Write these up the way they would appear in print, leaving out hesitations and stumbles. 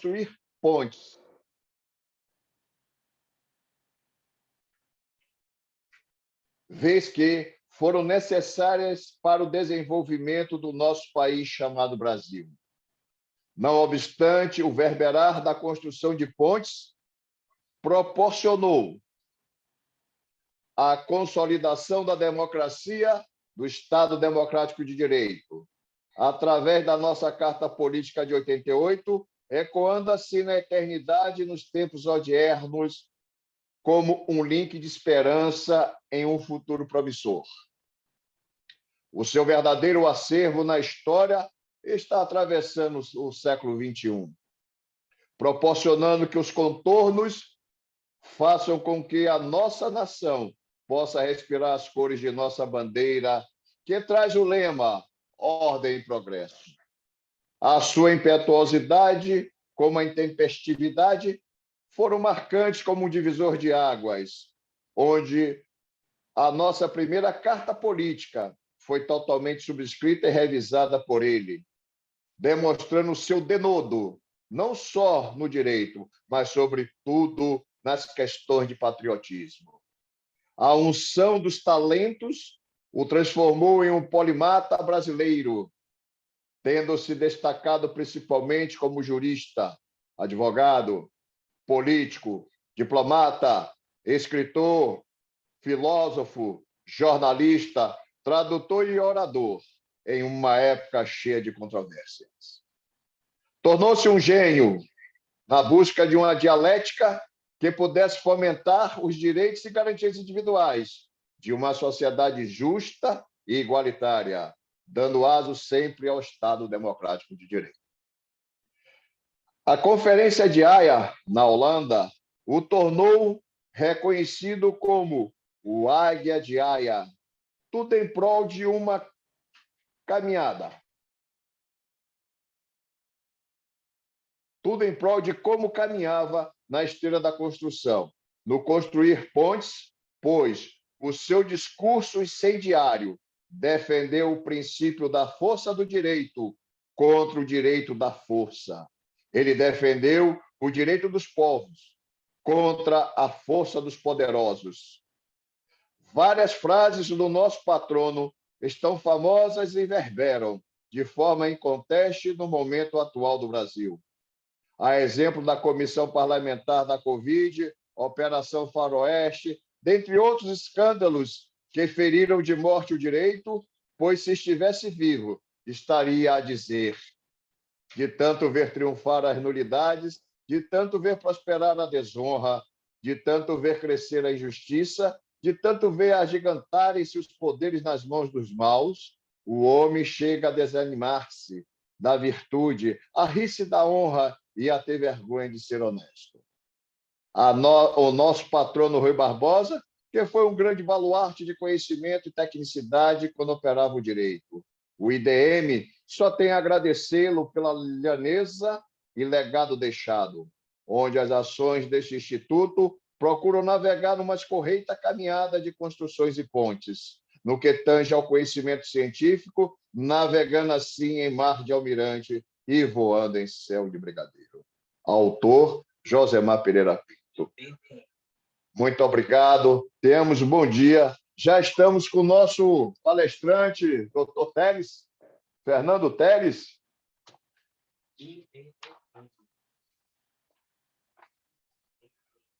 construir pontes. Vez que foram necessárias para o desenvolvimento do nosso país chamado Brasil. Não obstante, o verberar da construção de pontes proporcionou a consolidação da democracia, do Estado Democrático de Direito, através da nossa Carta Política de 88, ecoando assim na eternidade, nos tempos odiernos, como um link de esperança em um futuro promissor. O seu verdadeiro acervo na história está atravessando o século XXI, proporcionando que os contornos façam com que a nossa nação possa respirar as cores de nossa bandeira, que traz o lema Ordem e Progresso. A sua impetuosidade, como a intempestividade, foram marcantes como um divisor de águas, onde a nossa primeira carta política foi totalmente subscrita e revisada por ele, demonstrando o seu denodo, não só no direito, mas, sobretudo, nas questões de patriotismo. A unção dos talentos o transformou em um polimata brasileiro, tendo se destacado principalmente como jurista, advogado, político, diplomata, escritor, filósofo, jornalista, tradutor e orador, em uma época cheia de controvérsias. Tornou-se um gênio na busca de uma dialética que pudesse fomentar os direitos e garantias individuais de uma sociedade justa e igualitária, dando aso sempre ao Estado Democrático de Direito. A Conferência de Haia, na Holanda, o tornou reconhecido como o Águia de Haia, tudo em prol de uma caminhada. Tudo em prol de como caminhava na esteira da construção, no construir pontes, pois o seu discurso incendiário defendeu o princípio da força do direito contra o direito da força. Ele defendeu o direito dos povos contra a força dos poderosos. Várias frases do nosso patrono estão famosas e reverberam de forma inconteste no momento atual do Brasil. A exemplo da Comissão Parlamentar da Covid, Operação Faroeste, dentre outros escândalos que feriram de morte o direito, pois se estivesse vivo, estaria a dizer: de tanto ver triunfar as nulidades, de tanto ver prosperar a desonra, de tanto ver crescer a injustiça, de tanto ver agigantarem-se os poderes nas mãos dos maus, o homem chega a desanimar-se da virtude, a rir-se da honra e a ter vergonha de ser honesto. O nosso patrono Rui Barbosa, que foi um grande baluarte de conhecimento e tecnicidade quando operava o direito. O IDM só tem a agradecê-lo pela lhaneza e legado deixado, onde as ações deste instituto procuram navegar numa escorreita caminhada de construções e pontes, no que tange ao conhecimento científico, navegando assim em mar de almirante e voando em céu de brigadeiro. Autor, Josemar Pereira Pinto. Muito obrigado, tenhamos um bom dia. Já estamos com o nosso palestrante, doutor Teles, Fernando Teles.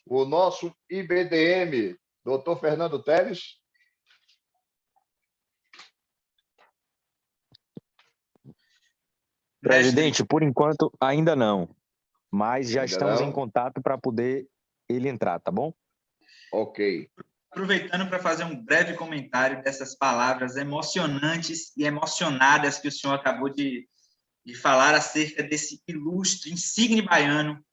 O nosso IBDM, doutor Fernando Teles. Presidente, por enquanto ainda não, mas já estamos em não? contato para poder ele entrar, tá bom? Ok. Aproveitando para fazer um breve comentário dessas palavras emocionantes e emocionadas que o senhor acabou de falar acerca desse ilustre, insigne baiano,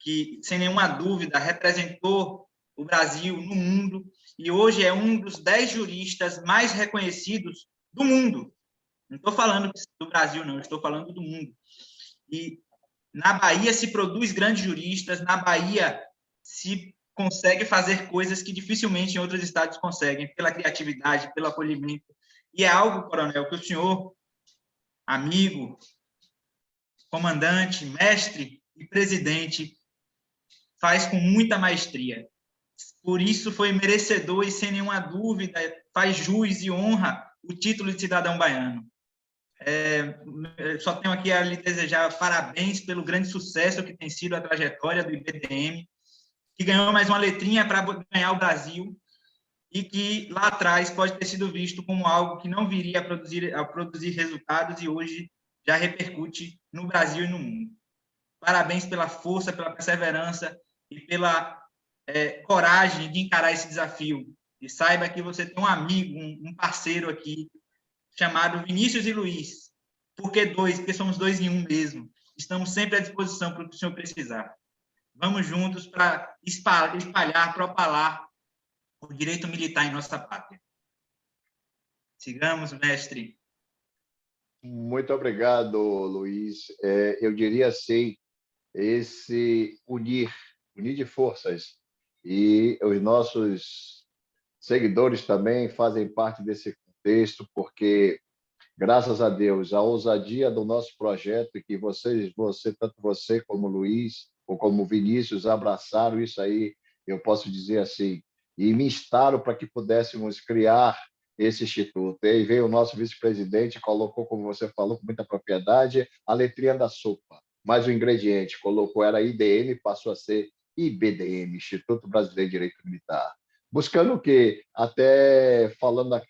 que, sem nenhuma dúvida, representou o Brasil no mundo e hoje é um dos 10 juristas mais reconhecidos do mundo. Não estou falando do Brasil, não, estou falando do mundo. E na Bahia se produz grandes juristas, na Bahia se consegue fazer coisas que dificilmente em outros estados conseguem, pela criatividade, pelo acolhimento. E é algo, coronel, que o senhor, amigo, comandante, mestre, e presidente faz com muita maestria. Por isso foi merecedor e, sem nenhuma dúvida, faz jus e honra o título de cidadão baiano. Só tenho aqui a lhe desejar parabéns pelo grande sucesso que tem sido a trajetória do IBDM, que ganhou mais uma letrinha para ganhar o Brasil e que lá atrás pode ter sido visto como algo que não viria a produzir resultados e hoje já repercute no Brasil e no mundo. Parabéns pela força, pela perseverança e pela coragem de encarar esse desafio. E saiba que você tem um amigo, um parceiro aqui, chamado Vinícius e Luiz. Por que dois? Porque somos dois em um mesmo. Estamos sempre à disposição para o que o senhor precisar. Vamos juntos para espalhar, propalar o direito militar em nossa pátria. Sigamos, mestre. Muito obrigado, Luiz. Eu diria assim, esse unir de forças, e os nossos seguidores também fazem parte desse contexto, porque, graças a Deus, a ousadia do nosso projeto, que tanto você como Luiz, ou como Vinícius, abraçaram isso aí, eu posso dizer assim, e me instaram para que pudéssemos criar esse instituto. E aí veio o nosso vice-presidente, colocou, como você falou, com muita propriedade, a letrinha da sopa, mas o ingrediente, colocou, era IDM, passou a ser IBDM, Instituto Brasileiro de Direito Militar. Buscando o quê? Até falando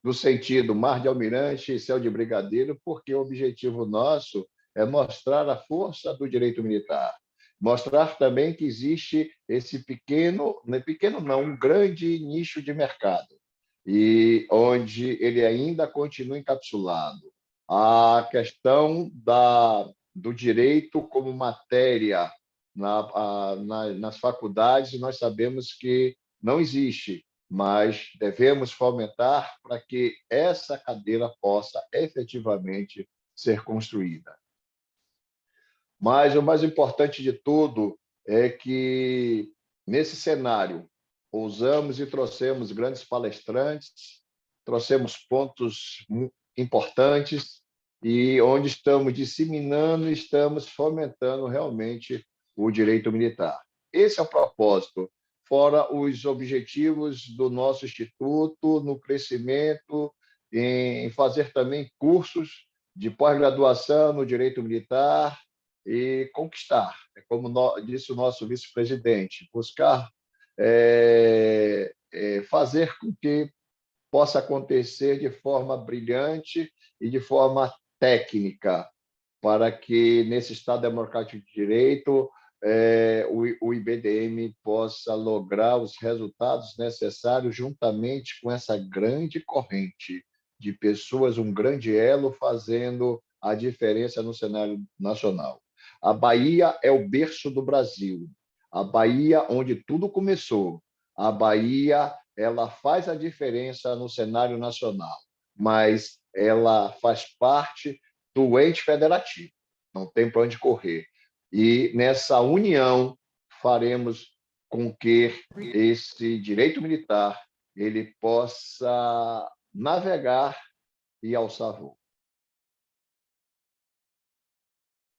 do sentido mar de almirante e céu de brigadeiro, porque o objetivo nosso é mostrar a força do direito militar. Mostrar também que existe esse um grande nicho de mercado, e onde ele ainda continua encapsulado. A questão do direito como matéria nas faculdades, nós sabemos que não existe, mas devemos fomentar para que essa cadeira possa efetivamente ser construída. Mas o mais importante de tudo é que, nesse cenário, ousamos e trouxemos grandes palestrantes, trouxemos pontos importantes, e onde estamos disseminando e estamos fomentando realmente o direito militar. Esse é o propósito, fora os objetivos do nosso instituto no crescimento, em fazer também cursos de pós-graduação no direito militar e conquistar, como disse o nosso vice-presidente, buscar fazer com que possa acontecer de forma brilhante e de forma técnica, para que, nesse Estado Democrático de Direito, o IBDM possa lograr os resultados necessários juntamente com essa grande corrente de pessoas, um grande elo fazendo a diferença no cenário nacional. A Bahia é o berço do Brasil, a Bahia onde tudo começou. A Bahia, ela faz a diferença no cenário nacional, mas ela faz parte do ente federativo, não tem para onde correr. E nessa união faremos com que esse direito militar ele possa navegar e alçar voo.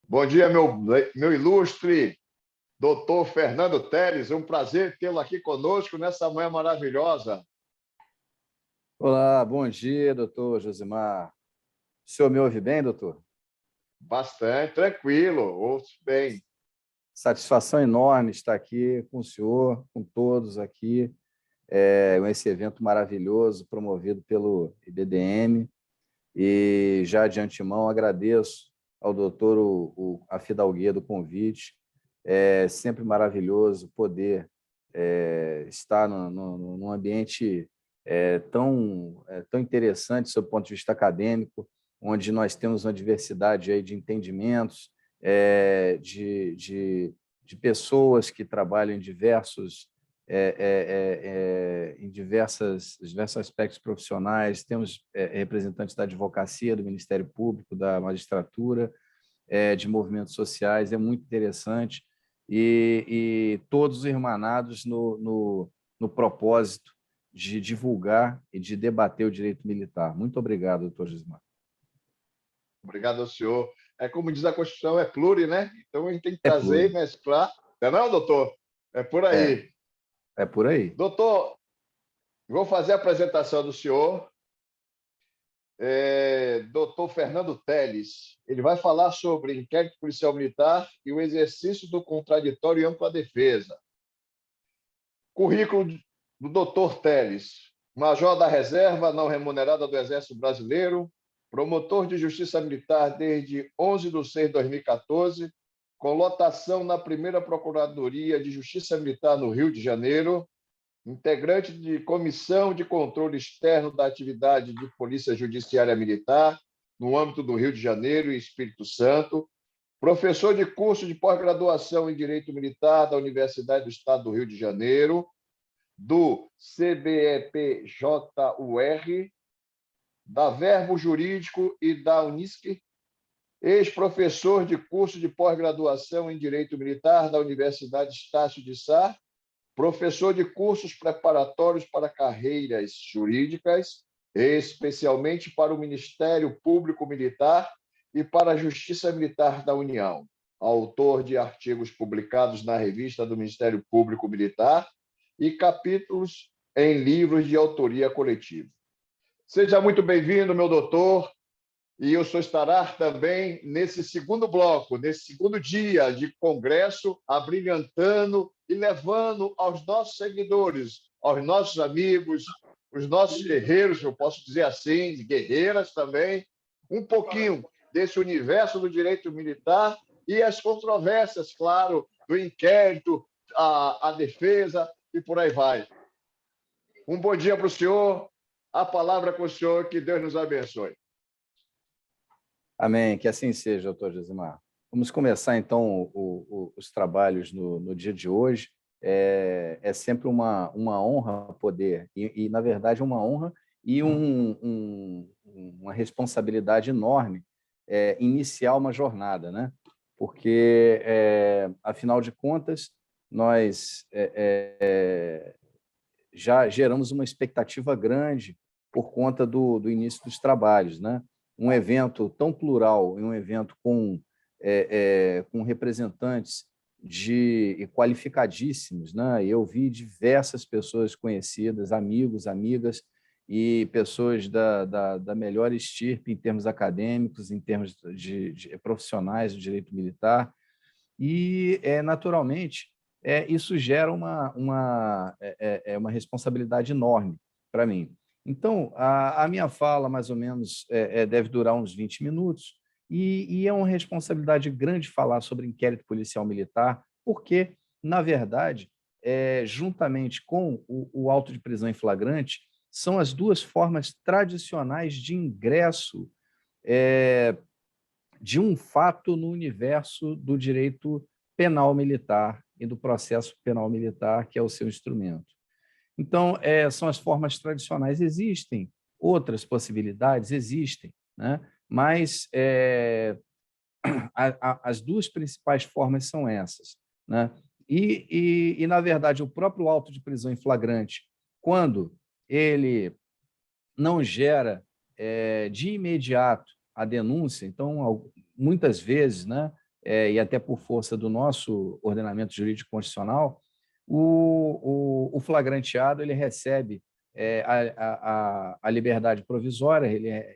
Bom dia, meu ilustre doutor Fernando Teles, um prazer tê-lo aqui conosco nessa manhã maravilhosa. Olá, bom dia, doutor Josimar. O senhor me ouve bem, doutor? Bastante, tranquilo, ouço bem. Satisfação enorme estar aqui com o senhor, com todos aqui, esse evento maravilhoso promovido pelo IBDM, e já de antemão agradeço ao doutor a fidalguia do convite. É sempre maravilhoso poder estar num ambiente tão interessante sob o ponto de vista acadêmico, onde nós temos uma diversidade aí de entendimentos, de pessoas que trabalham em diversos aspectos profissionais. Temos representantes da advocacia, do Ministério Público, da magistratura, de movimentos sociais. É muito interessante, e todos irmanados no propósito de divulgar e de debater o direito militar. Muito obrigado, doutor Gismar. Obrigado ao senhor. é como diz a Constituição, é pluri, né? Então a gente tem que É trazer e pluri. mesclar. Não é não, doutor? É por aí. É por aí. Doutor, vou fazer a apresentação do senhor. Doutor Fernando Teles. Ele vai falar sobre inquérito policial militar e o exercício do contraditório e ampla defesa. Currículo do doutor Teles. Major da Reserva não remunerada do Exército Brasileiro, promotor de Justiça Militar desde 11 de 6 de 2014, com lotação na primeira Procuradoria de Justiça Militar no Rio de Janeiro, integrante de Comissão de Controle Externo da Atividade de Polícia Judiciária Militar, no âmbito do Rio de Janeiro e Espírito Santo, professor de curso de pós-graduação em Direito Militar da Universidade do Estado do Rio de Janeiro, do CBEPJUR, da Verbo Jurídico e da Unisc, ex-professor de curso de pós-graduação em Direito Militar da Universidade Estácio de Sá, professor de cursos preparatórios para carreiras jurídicas, especialmente para o Ministério Público Militar e para a Justiça Militar da União, autor de artigos publicados na revista do Ministério Público Militar e capítulos em livros de autoria coletiva. Seja muito bem-vindo, meu doutor, e o senhor estará também nesse segundo bloco, nesse segundo dia de congresso, abrilhantando e levando aos nossos seguidores, aos nossos amigos, os nossos guerreiros, eu posso dizer assim, guerreiras também, um pouquinho desse universo do direito militar e as controvérsias, claro, do inquérito, a defesa e por aí vai. Um bom dia para o senhor, a palavra com o senhor, que Deus nos abençoe. Amém, que assim seja, doutor Josimar. Vamos começar, então, os trabalhos no dia de hoje. É sempre uma honra poder, na verdade, uma honra e uma responsabilidade enorme iniciar uma jornada, né? Porque, afinal de contas, nós já geramos uma expectativa grande por conta do início dos trabalhos, né? Um evento tão plural, um evento com representantes qualificadíssimos, né? Eu vi diversas pessoas conhecidas, amigos, amigas e pessoas da melhor estirpe em termos acadêmicos, em termos de profissionais do direito militar, e, naturalmente, isso gera uma responsabilidade enorme para mim. Então, a minha fala, mais ou menos, deve durar uns 20 minutos, e é uma responsabilidade grande falar sobre inquérito policial militar, porque, na verdade, juntamente com o auto de prisão em flagrante, são as duas formas tradicionais de ingresso de um fato no universo do direito penal militar e do processo penal militar, que é o seu instrumento. Então, são as formas tradicionais. Existem outras possibilidades, existem, né? Mas as duas principais formas são essas, né? E, na verdade, o próprio auto de prisão em flagrante, quando ele não gera de imediato a denúncia, então, muitas vezes, né, e até por força do nosso ordenamento jurídico constitucional, o flagranteado ele recebe a liberdade provisória,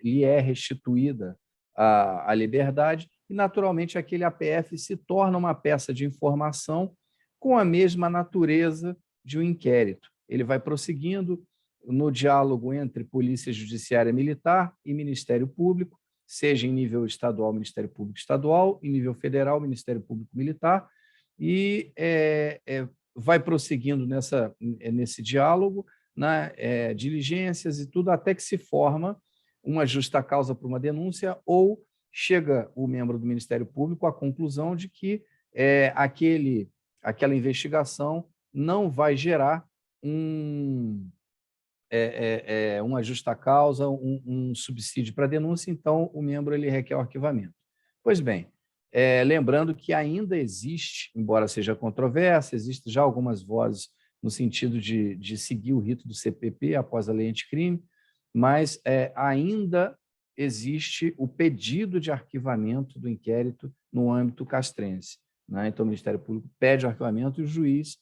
lhe é restituída a liberdade, e, naturalmente, aquele APF se torna uma peça de informação com a mesma natureza de um inquérito. Ele vai prosseguindo no diálogo entre Polícia Judiciária Militar e Ministério Público, seja em nível estadual, Ministério Público Estadual, em nível federal, Ministério Público Militar, e vai prosseguindo nesse diálogo, né, diligências e tudo, até que se forma uma justa causa para uma denúncia, ou chega o membro do Ministério Público à conclusão de que aquela investigação não vai gerar uma justa causa, um subsídio para a denúncia, então o membro ele requer o arquivamento. Pois bem, lembrando que ainda existe, embora seja controvérsia, existem já algumas vozes no sentido de seguir o rito do CPP após a lei anticrime, mas ainda existe o pedido de arquivamento do inquérito no âmbito castrense, né? Então, o Ministério Público pede o arquivamento e o juiz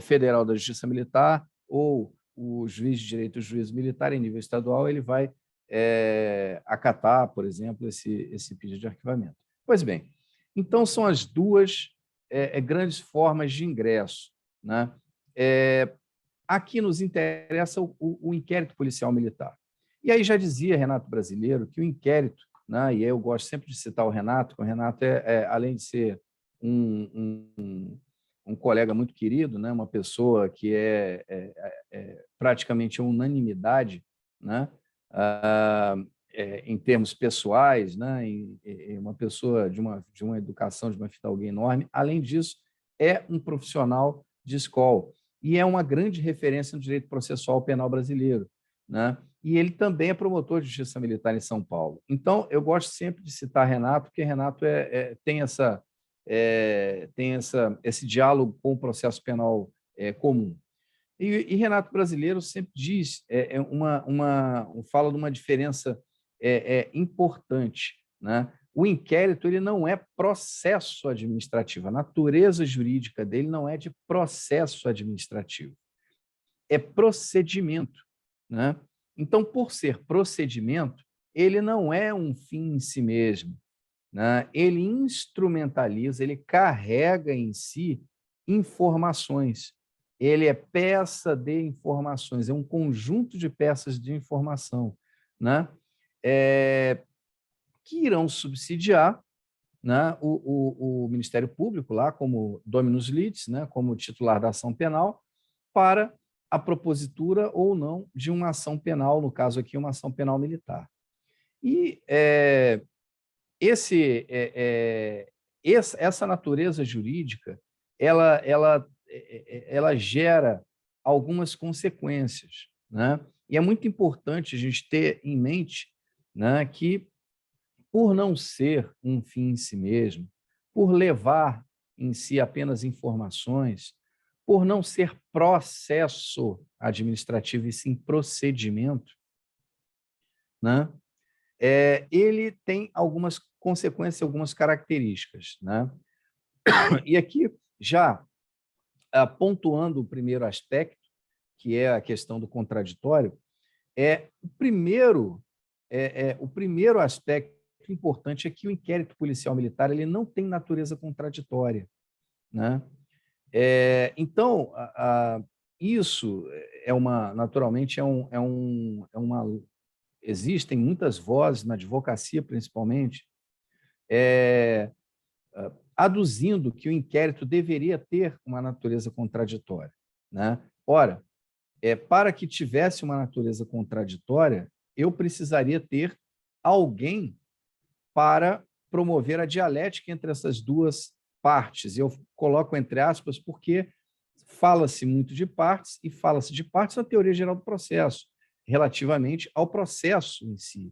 federal da Justiça Militar ou o juiz de direito, o juiz militar em nível estadual, ele vai acatar, por exemplo, esse pedido de arquivamento. Pois bem, então são as duas grandes formas de ingresso, né? Aqui nos interessa o inquérito policial militar. E aí já dizia Renato Brasileiro que o inquérito, né, e eu gosto sempre de citar o Renato, porque o Renato além de ser um colega muito querido, né, uma pessoa que praticamente unanimidade, né, em termos pessoais, né, uma pessoa de uma educação, de uma fidalguia enorme. Além disso, é um profissional de escola e é uma grande referência no direito processual penal brasileiro, né? E ele também é promotor de justiça militar em São Paulo. Então, eu gosto sempre de citar Renato, porque Renato tem esse diálogo com o processo penal comum. E Renato Brasileiro sempre diz, fala de uma diferença importante, né? O inquérito ele não é processo administrativo, a natureza jurídica dele não é de processo administrativo, é procedimento, né? Então, por ser procedimento, ele não é um fim em si mesmo, né? Ele instrumentaliza, ele carrega em si informações. Ele é peça de informações, é um conjunto de peças de informação, né? Que irão subsidiar, né, o Ministério Público, lá como dominus litis, né, como titular da ação penal, para a propositura ou não de uma ação penal, no caso aqui, uma ação penal militar. E essa natureza jurídica, ela gera algumas consequências, né? E é muito importante a gente ter em mente, né, que, por não ser um fim em si mesmo, por levar em si apenas informações, por não ser processo administrativo e sim procedimento, né? Ele tem algumas consequências, algumas características, né? E aqui, já pontuando o primeiro aspecto, que é a questão do contraditório, o primeiro aspecto importante é que o inquérito policial militar ele não tem natureza contraditória, né? Então, isso naturalmente existem muitas vozes na advocacia, principalmente, aduzindo que o inquérito deveria ter uma natureza contraditória, né? Ora, para que tivesse uma natureza contraditória, eu precisaria ter alguém para promover a dialética entre essas duas partes. Eu coloco entre aspas porque fala-se muito de partes e fala-se de partes na teoria geral do processo, relativamente ao processo em si,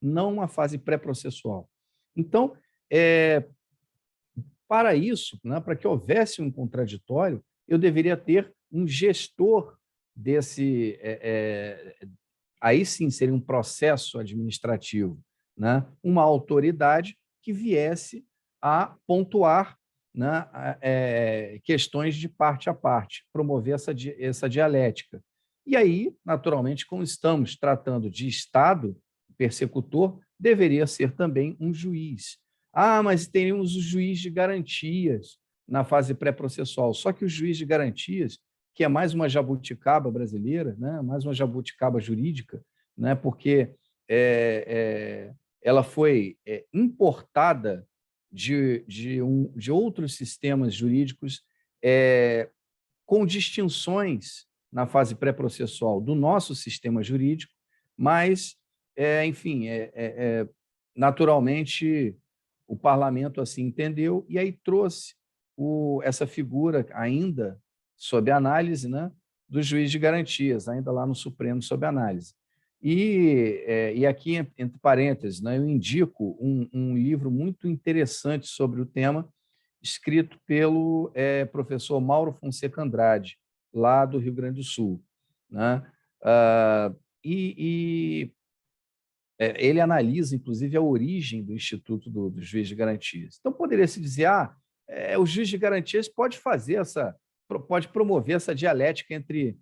não uma fase pré-processual. Então, para isso, né, para que houvesse um contraditório, eu deveria ter um gestor desse... aí sim seria um processo administrativo, né? Uma autoridade que viesse a pontuar, né, questões de parte a parte, promover essa dialética. E aí, naturalmente, como estamos tratando de Estado, persecutor deveria ser também um juiz. Mas teríamos o juiz de garantias na fase pré-processual. Só que o juiz de garantias, que é mais uma jabuticaba brasileira, né, mais uma jabuticaba jurídica, né, porque ela foi importada de outros sistemas jurídicos com distinções na fase pré-processual do nosso sistema jurídico, mas, enfim, naturalmente, o parlamento assim entendeu e aí trouxe essa figura ainda sob análise, né, do juiz de garantias, ainda lá no Supremo sob análise. E aqui, entre parênteses, né, eu indico um livro muito interessante sobre o tema, escrito pelo professor Mauro Fonseca Andrade, lá do Rio Grande do Sul, né? ele analisa, inclusive, a origem do Instituto do Juiz de Garantias. Então, poderia-se dizer, o juiz de garantias pode promover essa dialética entre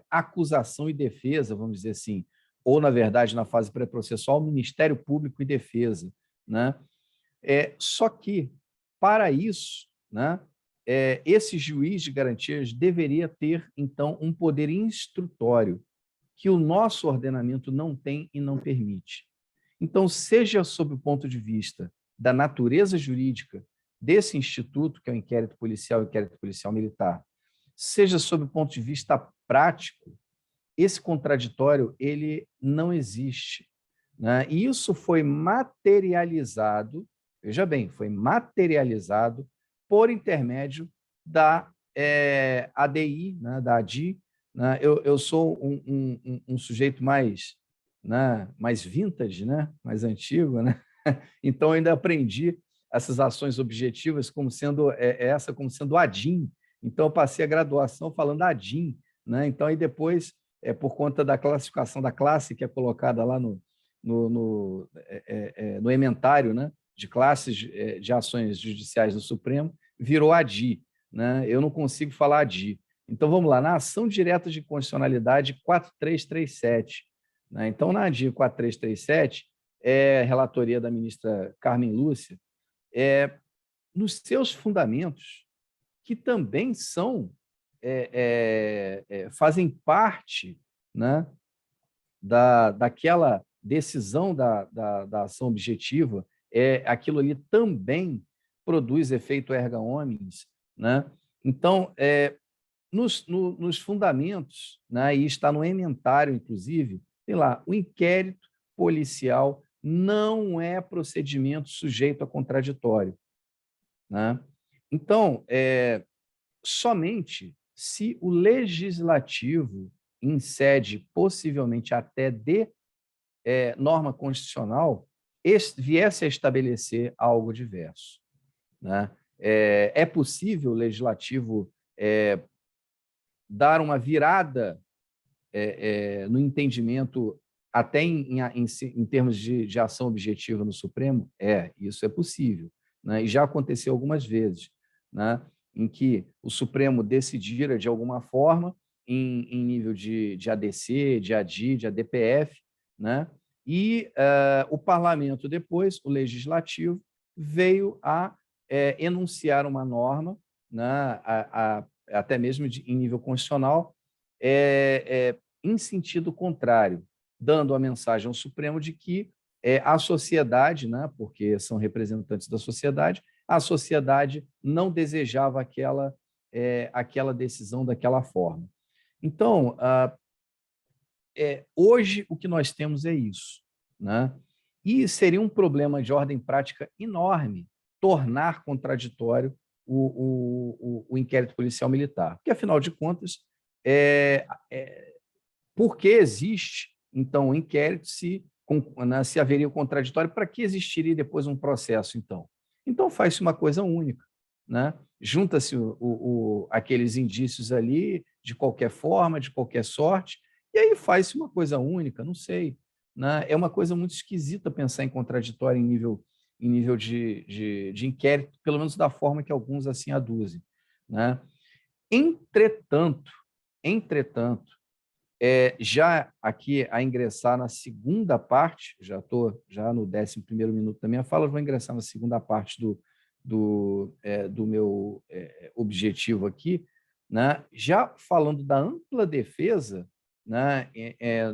acusação e defesa, vamos dizer assim, ou, na verdade, na fase pré-processual, Ministério Público e defesa, né? Só que, para isso, né, esse juiz de garantias deveria ter, então, um poder instrutório, que o nosso ordenamento não tem e não permite. Então, seja sob o ponto de vista da natureza jurídica desse instituto, que é o inquérito policial militar, seja sob o ponto de vista prático, esse contraditório ele não existe, né? E isso foi materializado, veja bem, foi materializado por intermédio da ADI, né, da ADI. Né? Eu sou um sujeito mais, né, mais vintage, né, mais antigo, né? Então, eu ainda aprendi essas ações objetivas como sendo como sendo ADIM. Então, eu passei a graduação falando ADIM, né? Então, aí depois, por conta da classificação da classe que é colocada lá no ementário, né, de classes de ações judiciais do Supremo, virou ADI, né? Eu não consigo falar ADI. Então, vamos lá, na ação direta de constitucionalidade 4337. Né? Então, na ADI 4337, relatoria da ministra Carmen Lúcia, nos seus fundamentos, que também fazem parte, né, daquela decisão da ação objetiva, aquilo ali também produz efeito erga omnes, né? Então, nos fundamentos, né, e está no ementário, inclusive, tem lá, o inquérito policial não é procedimento sujeito a contraditório. Né? Então, somente se o legislativo, em sede possivelmente até de norma constitucional, viesse a estabelecer algo diverso. Né? É possível o legislativo dar uma virada no entendimento, até em termos de ação objetiva no Supremo? Isso é possível. Né? E já aconteceu algumas vezes, né, em que o Supremo decidira, de alguma forma, em nível de ADC, de ADI, de ADPF, né? E o parlamento depois, o legislativo, veio a enunciar uma norma, né, até mesmo em nível constitucional, em sentido contrário, dando a mensagem ao Supremo de que a sociedade, né, porque são representantes da sociedade, a sociedade não desejava aquela decisão daquela forma. Então, hoje o que nós temos é isso. Né? E seria um problema de ordem prática enorme tornar contraditório o inquérito policial militar. Porque, afinal de contas, por que existe, então, o inquérito se haveria o contraditório? Para que existiria depois um processo, então? Então, faz-se uma coisa única. Né? Junta-se aqueles indícios ali, de qualquer forma, de qualquer sorte, e aí faz-se uma coisa única, não sei. Né? É uma coisa muito esquisita pensar em contraditório em nível de inquérito, pelo menos da forma que alguns assim aduzem. Né? Entretanto, já aqui a ingressar na segunda parte, já estou no 11º minuto da minha fala, vou ingressar na segunda parte do meu objetivo aqui, né? Já falando da ampla defesa, né,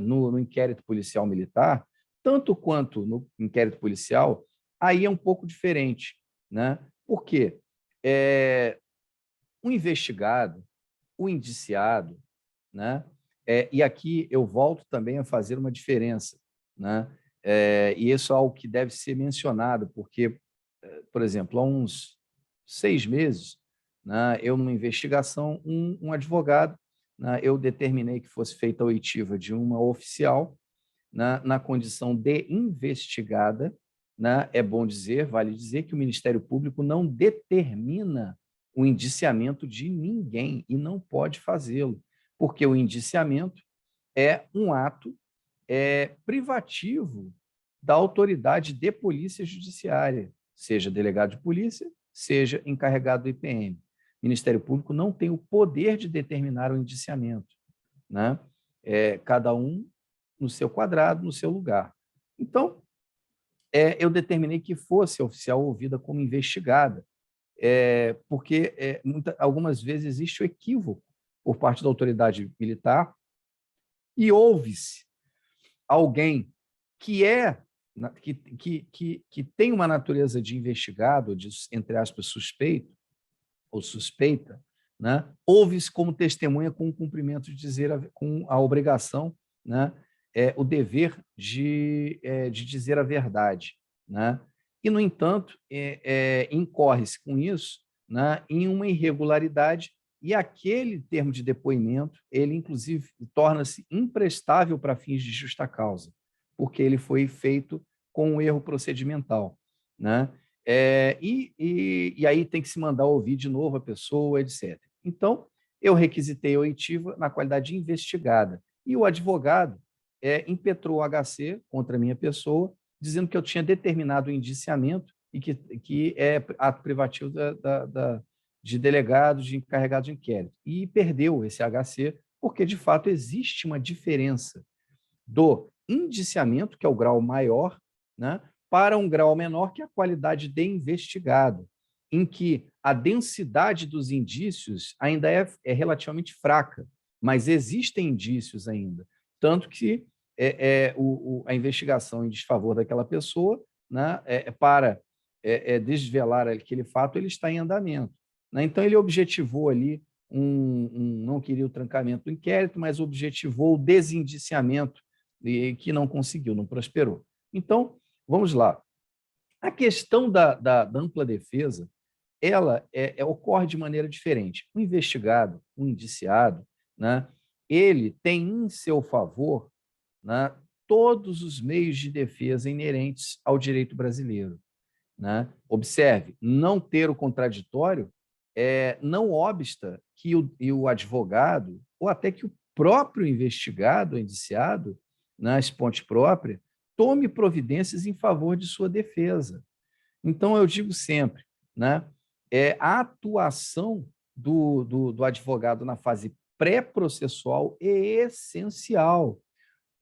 no inquérito policial militar, tanto quanto no inquérito policial, aí é um pouco diferente. Né? Por quê? O investigado, o indiciado, né? E aqui eu volto também a fazer uma diferença, né? E isso é algo que deve ser mencionado, porque, por exemplo, há uns 6 meses, né, eu, numa investigação, um advogado, né, eu determinei que fosse feita a oitiva de uma oficial, né, na condição de investigada. Né? É bom dizer, vale dizer, que o Ministério Público não determina o indiciamento de ninguém e não pode fazê-lo, porque o indiciamento é um ato privativo da autoridade de polícia judiciária, seja delegado de polícia, seja encarregado do IPM. O Ministério Público não tem o poder de determinar o indiciamento, né? Cada um no seu quadrado, no seu lugar. Então, eu determinei que fosse a oficial ouvida como investigada, porque algumas vezes existe o equívoco por parte da autoridade militar e ouve-se alguém que tem uma natureza de investigado, de, entre aspas, suspeito ou suspeita, né? Ouve-se como testemunha com o cumprimento de dizer, com a obrigação, né? O dever de dizer a verdade, né? E, no entanto, incorre-se com isso, né, em uma irregularidade, e aquele termo de depoimento, ele, inclusive, torna-se imprestável para fins de justa causa, porque ele foi feito com um erro procedimental, né? E aí tem que se mandar ouvir de novo a pessoa, etc. Então, eu requisitei a oitiva na qualidade de investigada, e o advogado impetrou o HC contra a minha pessoa, dizendo que eu tinha determinado o indiciamento e que é ato privativo de delegado, de encarregado de inquérito. E perdeu esse HC, porque, de fato, existe uma diferença do indiciamento, que é o grau maior, né, para um grau menor, que é a qualidade de investigado, em que a densidade dos indícios ainda é relativamente fraca, mas existem indícios ainda. Tanto que a investigação em desfavor daquela pessoa, né, para desvelar aquele fato, ele está em andamento, né? Então, ele objetivou ali, não queria o trancamento do inquérito, mas objetivou o desindiciamento, que não conseguiu, não prosperou. Então, vamos lá. A questão da ampla defesa, ela ocorre de maneira diferente. O investigado, o indiciado, né, ele tem em seu favor, né, todos os meios de defesa inerentes ao direito brasileiro, né? Observe, não ter o contraditório não obsta que o advogado, ou até que o próprio investigado, o indiciado, na ponte própria, tome providências em favor de sua defesa. Então, eu digo sempre, né, a atuação do advogado na fase pré-processual é essencial,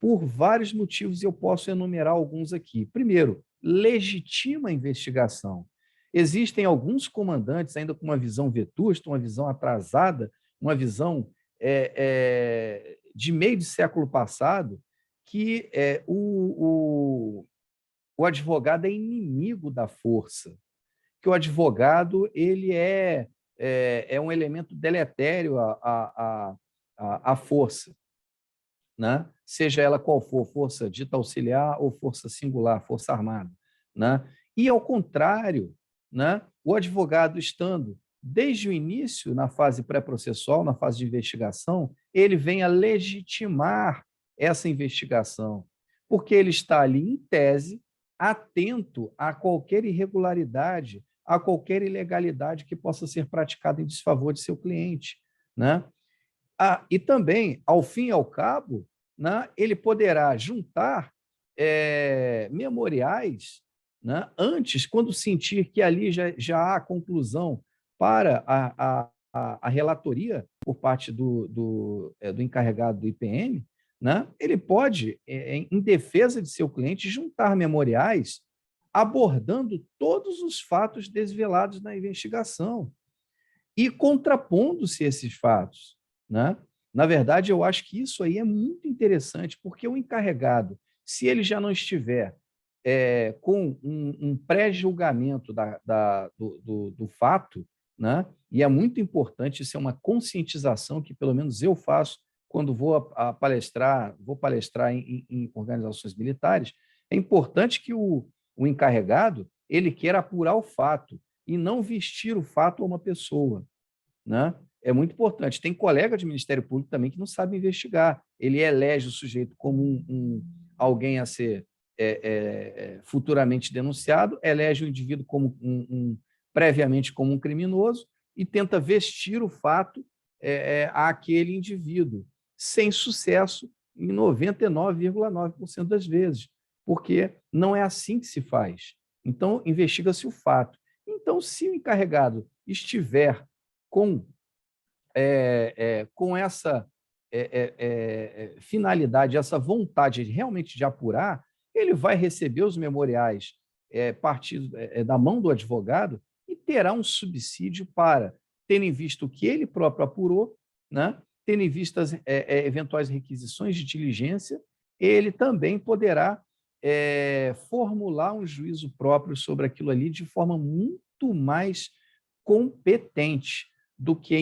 por vários motivos, e eu posso enumerar alguns aqui. Primeiro, legitima a investigação. Existem alguns comandantes ainda com uma visão vetusta, uma visão atrasada, uma visão de meio de século passado, que o advogado é inimigo da força, que o advogado ele é um elemento deletério à força, né? Seja ela qual for, força dita auxiliar ou força singular, força armada, né? E, ao contrário, né, o advogado estando desde o início, na fase pré-processual, na fase de investigação, ele vem a legitimar essa investigação, porque ele está ali, em tese, atento a qualquer irregularidade, a qualquer ilegalidade que possa ser praticada em desfavor de seu cliente, né? E também, ao fim e ao cabo, né, ele poderá juntar memoriais, né, antes, quando sentir que ali já há conclusão para a relatoria por parte do encarregado do IPM, né, ele pode, em defesa de seu cliente, juntar memoriais abordando todos os fatos desvelados na investigação e contrapondo-se esses fatos, né? Na verdade, eu acho que isso aí é muito interessante, porque o encarregado, se ele já não estiver com um pré-julgamento do fato, né? E é muito importante, isso é uma conscientização que, pelo menos, eu faço quando vou palestrar em organizações militares, é importante que o encarregado ele queira apurar o fato e não vestir o fato a uma pessoa, né? É muito importante. Tem colega de Ministério Público também que não sabe investigar. Ele elege o sujeito como alguém a ser futuramente denunciado, elege o indivíduo como previamente como um criminoso e tenta vestir o fato àquele indivíduo, sem sucesso, em 99,9% das vezes, porque não é assim que se faz. Então, investiga-se o fato. Então, se o encarregado estiver com essa finalidade, essa vontade realmente de apurar, ele vai receber os memoriais partidos da mão do advogado e terá um subsídio para, tendo em vista o que ele próprio apurou, né, tendo em vista as eventuais requisições de diligência, ele também poderá formular um juízo próprio sobre aquilo ali de forma muito mais competente do que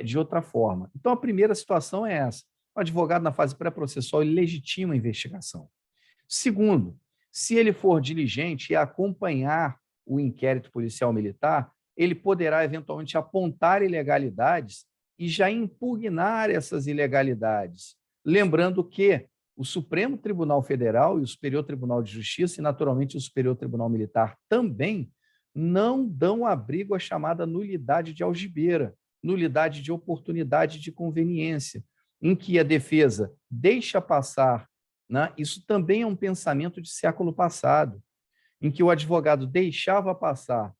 de outra forma. Então, a primeira situação é essa. O advogado, na fase pré-processual, ele legitima a investigação. Segundo, se ele for diligente e acompanhar o inquérito policial militar, ele poderá, eventualmente, apontar ilegalidades e já impugnar essas ilegalidades. Lembrando que o Supremo Tribunal Federal e o Superior Tribunal de Justiça, e, naturalmente, o Superior Tribunal Militar também, não dão abrigo à chamada nulidade de algibeira, nulidade de oportunidade de conveniência, em que a defesa deixa passar, né? Isso também é um pensamento de século passado, em que o advogado deixava passar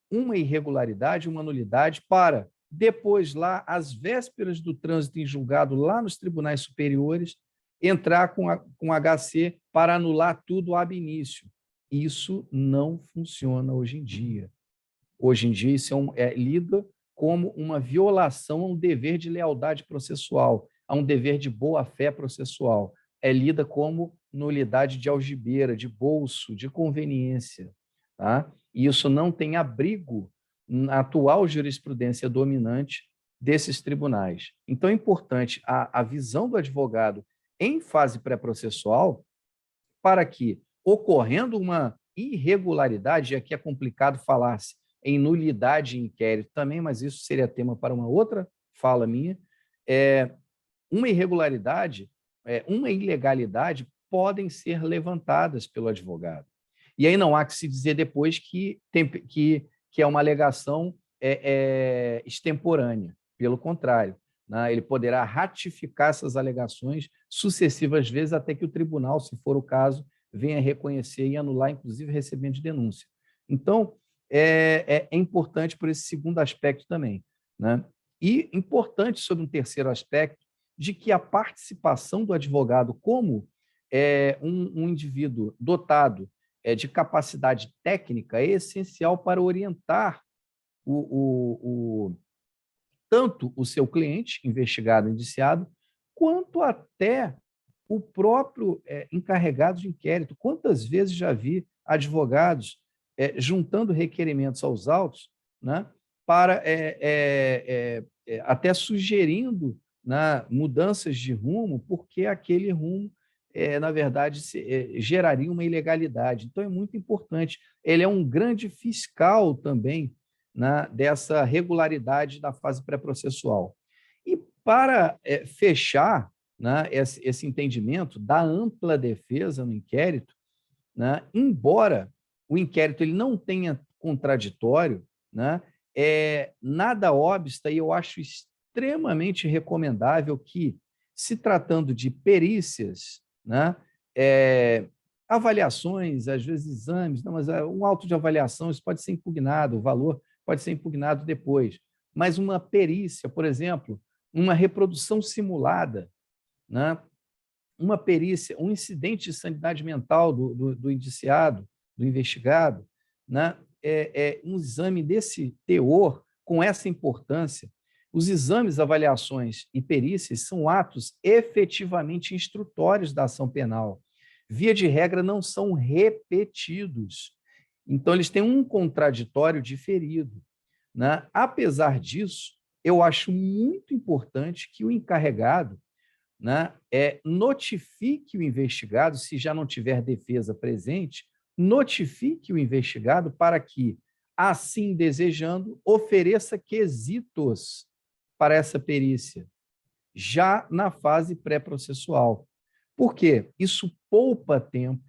uma irregularidade, uma nulidade, para depois, lá, às vésperas do trânsito em julgado, lá nos tribunais superiores, entrar com HC para anular tudo ab início. Isso não funciona hoje em dia. Hoje em dia, isso lida como uma violação a um dever de lealdade processual, a um dever de boa-fé processual. Lida como nulidade de algibeira, de bolso, de conveniência. Tá? E isso não tem abrigo na atual jurisprudência dominante desses tribunais. Então, é importante a visão do advogado em fase pré-processual para que, ocorrendo uma irregularidade, e aqui é complicado falar-se em nulidade em inquérito também, mas isso seria tema para uma outra fala minha, uma irregularidade, uma ilegalidade podem ser levantadas pelo advogado. E aí não há que se dizer depois que é uma alegação extemporânea. Pelo contrário, né, ele poderá ratificar essas alegações sucessivas vezes até que o tribunal, se for o caso, venha reconhecer e anular, inclusive recebimento de denúncia. Então, é importante por esse segundo aspecto também. Né? E importante sobre um terceiro aspecto, de que a participação do advogado como um indivíduo dotado de capacidade técnica é essencial para orientar tanto o seu cliente, investigado, indiciado, quanto até o próprio encarregado de inquérito. Quantas vezes já vi advogados juntando requerimentos aos autos, né, para até sugerindo, né, mudanças de rumo, porque aquele rumo, na verdade, geraria uma ilegalidade. Então, é muito importante. Ele é um grande fiscal também, né, dessa regularidade da fase pré-processual. E para fechar, né, esse entendimento da ampla defesa no inquérito, né, embora o inquérito ele não tenha contraditório, né, nada obsta, e eu acho extremamente recomendável que, se tratando de perícias, né, avaliações, às vezes exames, não, mas um auto de avaliação, isso pode ser impugnado, o valor pode ser impugnado depois, mas uma perícia, por exemplo, uma reprodução simulada, né, uma perícia, um incidente de sanidade mental do indiciado, do investigado, né, um exame desse teor, com essa importância. Os exames, avaliações e perícias são atos efetivamente instrutórios da ação penal. Via de regra, não são repetidos. Então, eles têm um contraditório diferido. Né? Apesar disso, eu acho muito importante que o encarregado, né, notifique o investigado, se já não tiver defesa presente, notifique o investigado para que, assim desejando, ofereça quesitos para essa perícia, já na fase pré-processual. Por quê? Isso poupa tempo,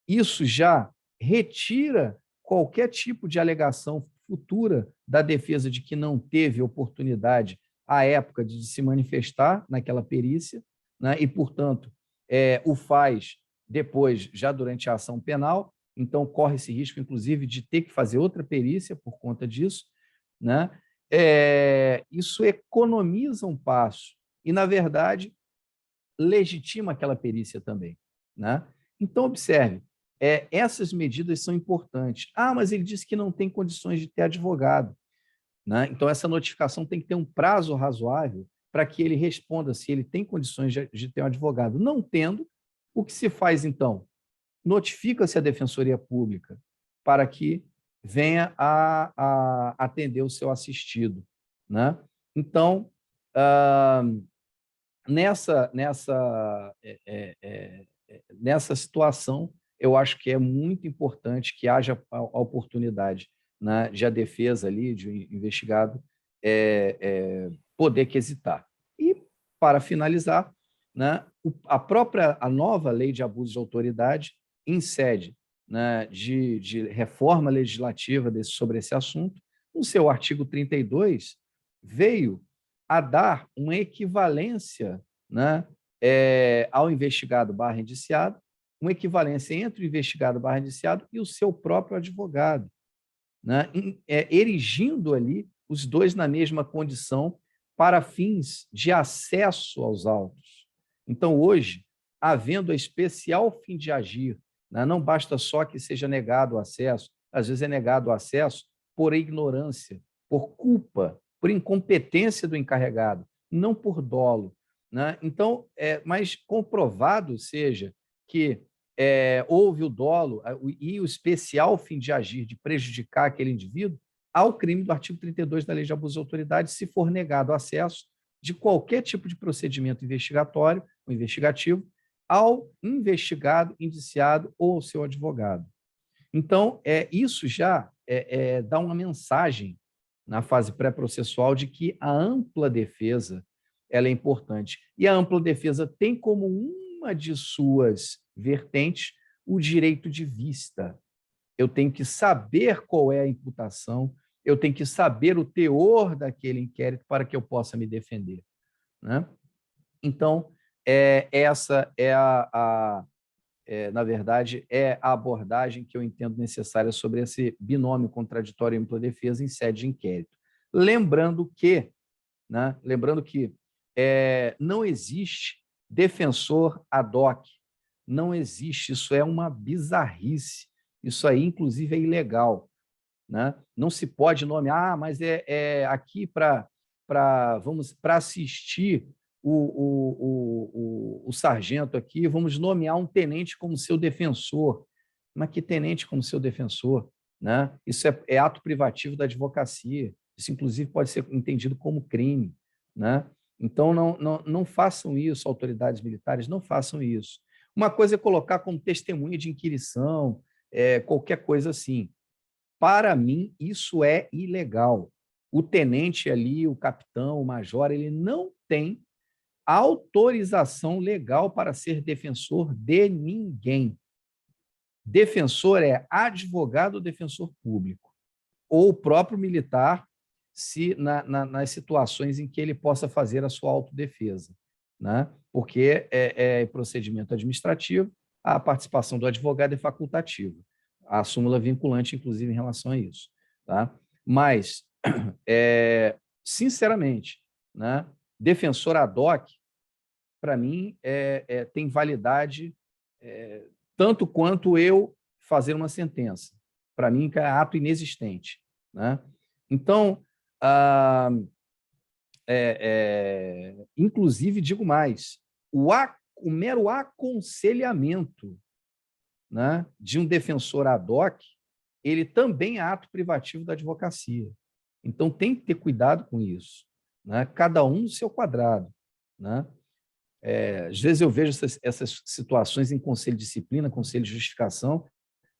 isso já retira qualquer tipo de alegação futura da defesa de que não teve oportunidade à época de se manifestar naquela perícia, né? E, portanto, o faz depois, já durante a ação penal, então corre esse risco, inclusive, de ter que fazer outra perícia por conta disso, né? Isso economiza um passo e, na verdade, legitima aquela perícia também, né? Então, observe, essas medidas são importantes. Ah, mas ele disse que não tem condições de ter advogado, né? Então, essa notificação tem que ter um prazo razoável para que ele responda se ele tem condições de ter um advogado. Não tendo, o que se faz, então? Notifica-se a Defensoria Pública para que venha a atender o seu assistido, né? Então, nessa situação, eu acho que é muito importante que haja a oportunidade, né, de a defesa ali, de um investigado, poder quesitar. E, para finalizar, né, a nova lei de abuso de autoridade, em sede, né, de reforma legislativa sobre esse assunto, no seu artigo 32, veio a dar uma equivalência, né, ao investigado / indiciado, uma equivalência entre o investigado / indiciado e o seu próprio advogado, né, erigindo ali os dois na mesma condição para fins de acesso aos autos. Então, hoje, havendo a especial fim de agir, né, não basta só que seja negado o acesso, às vezes é negado o acesso por ignorância, por culpa, por incompetência do encarregado, não por dolo, né? Então, mas comprovado seja que houve o dolo e o especial fim de agir, de prejudicar aquele indivíduo, ao crime do artigo 32 da Lei de Abuso de Autoridade, se for negado acesso de qualquer tipo de procedimento investigatório ou investigativo ao investigado, indiciado ou ao seu advogado. Então, isso já dá uma mensagem na fase pré-processual de que a ampla defesa ela é importante. E a ampla defesa tem como uma de suas vertentes o direito de vista. Eu tenho que saber qual é a imputação, eu tenho que saber o teor daquele inquérito para que eu possa me defender, né? Então, essa é na verdade, é a abordagem que eu entendo necessária sobre esse binômio contraditório e ampla defesa em sede de inquérito. Lembrando que não existe defensor ad hoc, não existe, isso é uma bizarrice, isso aí, inclusive, é ilegal, né? Não se pode nomear, mas aqui para assistir o sargento aqui, vamos nomear um tenente como seu defensor. Mas que tenente como seu defensor, né? Isso é ato privativo da advocacia. Isso, inclusive, pode ser entendido como crime, né? Então, não façam isso, autoridades militares, não façam isso. Uma coisa é colocar como testemunha de inquirição, qualquer coisa assim. Para mim, isso é ilegal. O tenente ali, o capitão, o major, ele não tem autorização legal para ser defensor de ninguém. Defensor é advogado ou defensor público, ou o próprio militar, se nas situações em que ele possa fazer a sua autodefesa, né? Porque é procedimento administrativo, a participação do advogado é facultativa. A súmula vinculante, inclusive, em relação a isso, tá? Mas, sinceramente, né, defensor ad hoc, para mim, tem validade tanto quanto eu fazer uma sentença. Para mim, é ato inexistente, né? Então, inclusive, digo mais, o mero aconselhamento, né, de um defensor ad hoc, ele também é ato privativo da advocacia. Então, tem que ter cuidado com isso, né? Cada um no seu quadrado, né? Às vezes eu vejo essas situações em conselho de disciplina, conselho de justificação,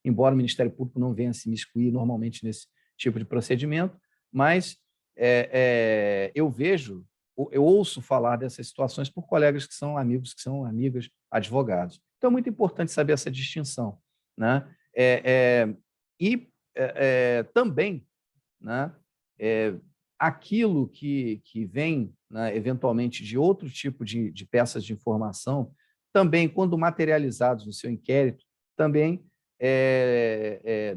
embora o Ministério Público não venha se miscuir normalmente nesse tipo de procedimento, mas eu ouço falar dessas situações por colegas que são amigos, que são amigas, advogados. Então, é muito importante saber essa distinção, né? Também, né, aquilo que vem, né, eventualmente, de outro tipo de peças de informação, também, quando materializados no seu inquérito, também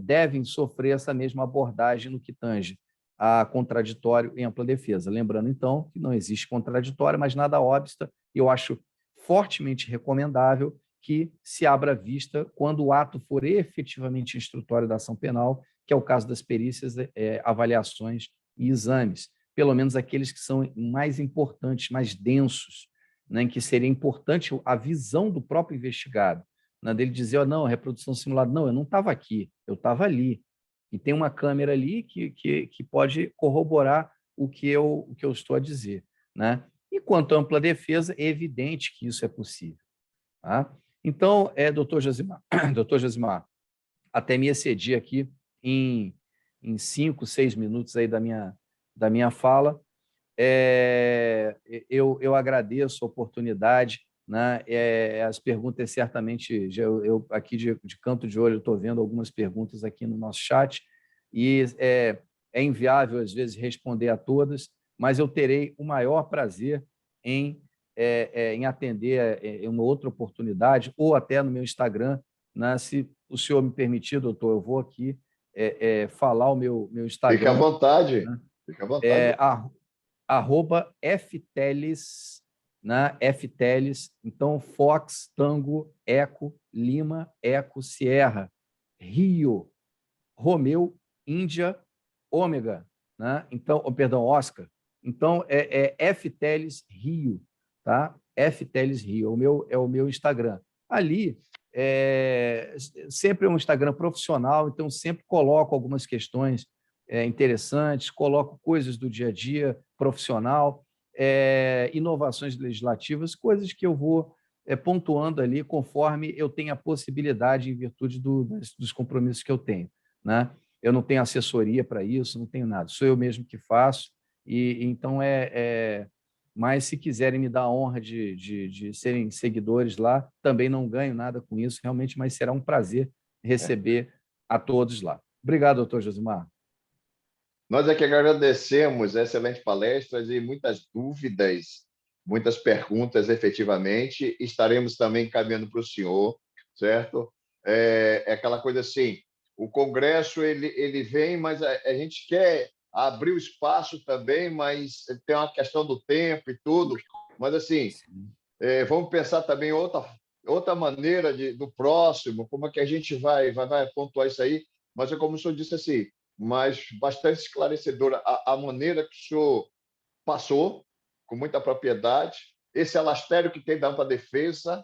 devem sofrer essa mesma abordagem no que tange a contraditório em ampla defesa. Lembrando, então, que não existe contraditório, mas nada obsta, e eu acho fortemente recomendável que se abra vista quando o ato for efetivamente instrutório da ação penal, que é o caso das perícias, avaliações e exames, pelo menos aqueles que são mais importantes, mais densos, né, em que seria importante a visão do próprio investigado, né, dele dizer, não, reprodução simulada, não, eu não estava aqui, eu estava ali, e tem uma câmera ali que pode corroborar o que eu estou a dizer, né? E quanto à ampla defesa, é evidente que isso é possível, tá? Então, doutor Josimar, até me excedi aqui em 5, 6 minutos aí da minha fala. Eu agradeço a oportunidade, né? As perguntas, certamente, eu aqui de canto de olho estou vendo algumas perguntas aqui no nosso chat, e é inviável, às vezes, responder a todas, mas eu terei o maior prazer em atender em uma outra oportunidade, ou até no meu Instagram, né? Se o senhor me permitir, doutor, eu vou aqui falar o meu Instagram. Fique à vontade. Né? Fique à vontade. @fteles, né? Fteles, então Fox, Tango, Eco, Lima, Eco, Sierra, Rio, Romeu, Índia, Ômega, né? Então, perdão, Oscar. Então, Fteles Rio, tá? Fteles Rio, é o meu Instagram. Ali, sempre é um Instagram profissional, então sempre coloco algumas questões interessantes, coloco coisas do dia a dia profissional, inovações legislativas, coisas que eu vou pontuando ali conforme eu tenho a possibilidade em virtude dos compromissos que eu tenho, né? Eu não tenho assessoria para isso, não tenho nada, sou eu mesmo que faço, e então mas se quiserem me dar a honra de serem seguidores lá, também não ganho nada com isso, realmente, mas será um prazer receber a todos lá. Obrigado, doutor Josimar. Nós é que agradecemos excelentes palestras e muitas dúvidas, muitas perguntas, efetivamente. Estaremos também encaminhando para o senhor, certo? Aquela coisa assim, o Congresso ele vem, mas a gente quer abrir o espaço também, mas tem uma questão do tempo e tudo. Mas, assim, vamos pensar também outra maneira do próximo, como é que a gente vai pontuar isso aí. Mas, como o senhor disse, assim, mas bastante esclarecedora a maneira que o senhor passou, com muita propriedade, esse alastério que tem da ampla defesa,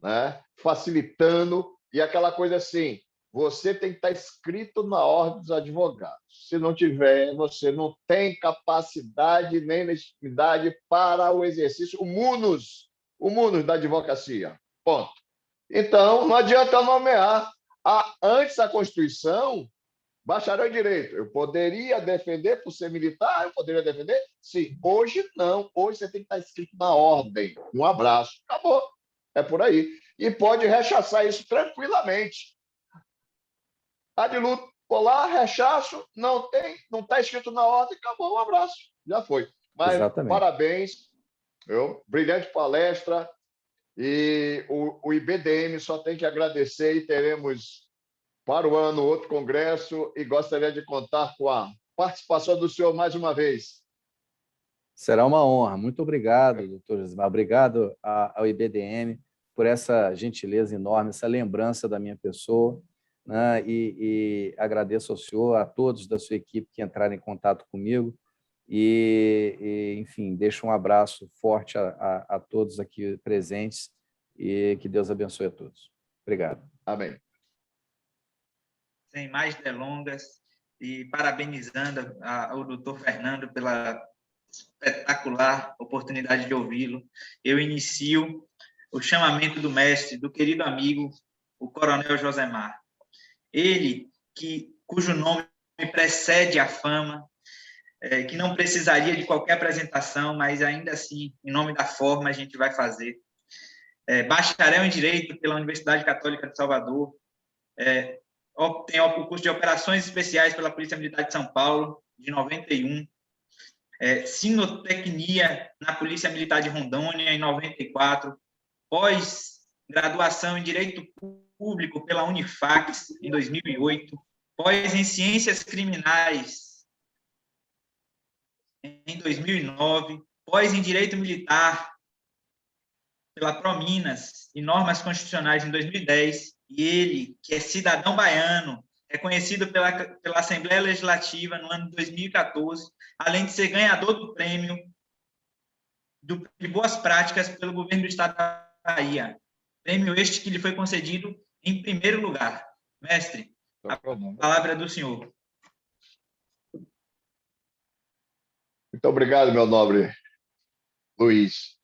né? Facilitando, e aquela coisa assim, você tem que estar inscrito na ordem dos advogados. Se não tiver, você não tem capacidade nem legitimidade para o exercício, o munus da advocacia. Ponto. Então, não adianta nomear. Antes da Constituição, bacharel em Direito. Eu poderia defender por ser militar? Eu poderia defender? Sim. Hoje, não. Hoje você tem que estar inscrito na ordem. Um abraço. Acabou. É por aí. E pode rechaçar isso tranquilamente. Está de luto, vou lá, rechaço, não está escrito na ordem, acabou, um abraço. Já foi. Mas exatamente. Parabéns. Brilhante palestra. E o IBDM só tem que agradecer, e teremos para o ano outro congresso, e gostaria de contar com a participação do senhor mais uma vez. Será uma honra. Muito obrigado, doutor Josimar. Obrigado ao IBDM por essa gentileza enorme, essa lembrança da minha pessoa, né? E agradeço ao senhor, a todos da sua equipe que entraram em contato comigo, enfim, deixo um abraço forte a todos aqui presentes, e que Deus abençoe a todos. Obrigado. Amém. Sem mais delongas, e parabenizando o doutor Fernando pela espetacular oportunidade de ouvi-lo, eu inicio o chamamento do mestre, do querido amigo, o Coronel Josemar. Ele, cujo nome precede a fama, que não precisaria de qualquer apresentação, mas ainda assim, em nome da forma, a gente vai fazer. Bacharel em Direito pela Universidade Católica de Salvador, tem o curso de Operações Especiais pela Polícia Militar de São Paulo, de 91, sinotecnia na Polícia Militar de Rondônia, em 94, pós-graduação em Direito Público pela Unifax, em 2008, pós em Ciências Criminais, em 2009, pós em Direito Militar pela Prominas e Normas Constitucionais em 2010, e ele, que é cidadão baiano, reconhecido pela Assembleia Legislativa no ano de 2014, além de ser ganhador do prêmio de Boas Práticas pelo governo do Estado da Bahia. Prêmio este que lhe foi concedido em primeiro lugar. Mestre, a palavra é do senhor. Muito obrigado, meu nobre Luiz.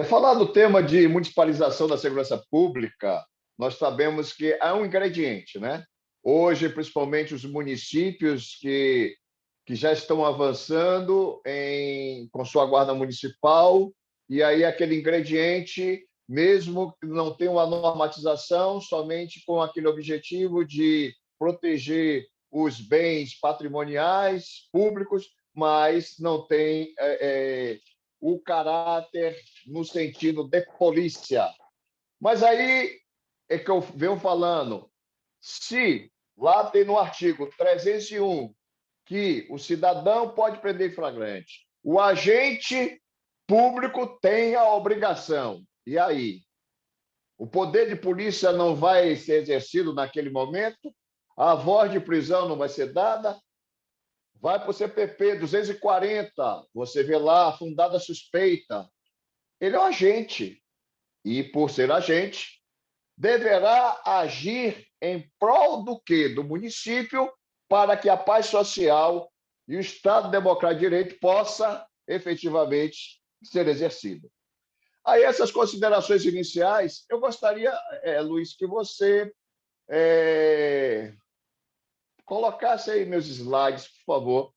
Falar do tema de municipalização da segurança pública, nós sabemos que há um ingrediente, né? Hoje, principalmente os municípios que já estão avançando com sua guarda municipal, e aí aquele ingrediente, mesmo que não tenha uma normatização, somente com aquele objetivo de proteger os bens patrimoniais públicos, mas não tem o caráter no sentido de polícia. Mas aí é que eu venho falando, se lá tem no artigo 301 que o cidadão pode prender em flagrante, o agente público tem a obrigação. E aí? O poder de polícia não vai ser exercido naquele momento? A voz de prisão não vai ser dada? Vai para o CPP 240, você vê lá, fundada suspeita. Ele é um agente. E, por ser agente, deverá agir em prol do quê? Do município, para que a paz social e o Estado Democrático de Direito possa efetivamente ser exercido. Aí, essas considerações iniciais, eu gostaria, Luiz, que você colocasse aí meus slides, por favor.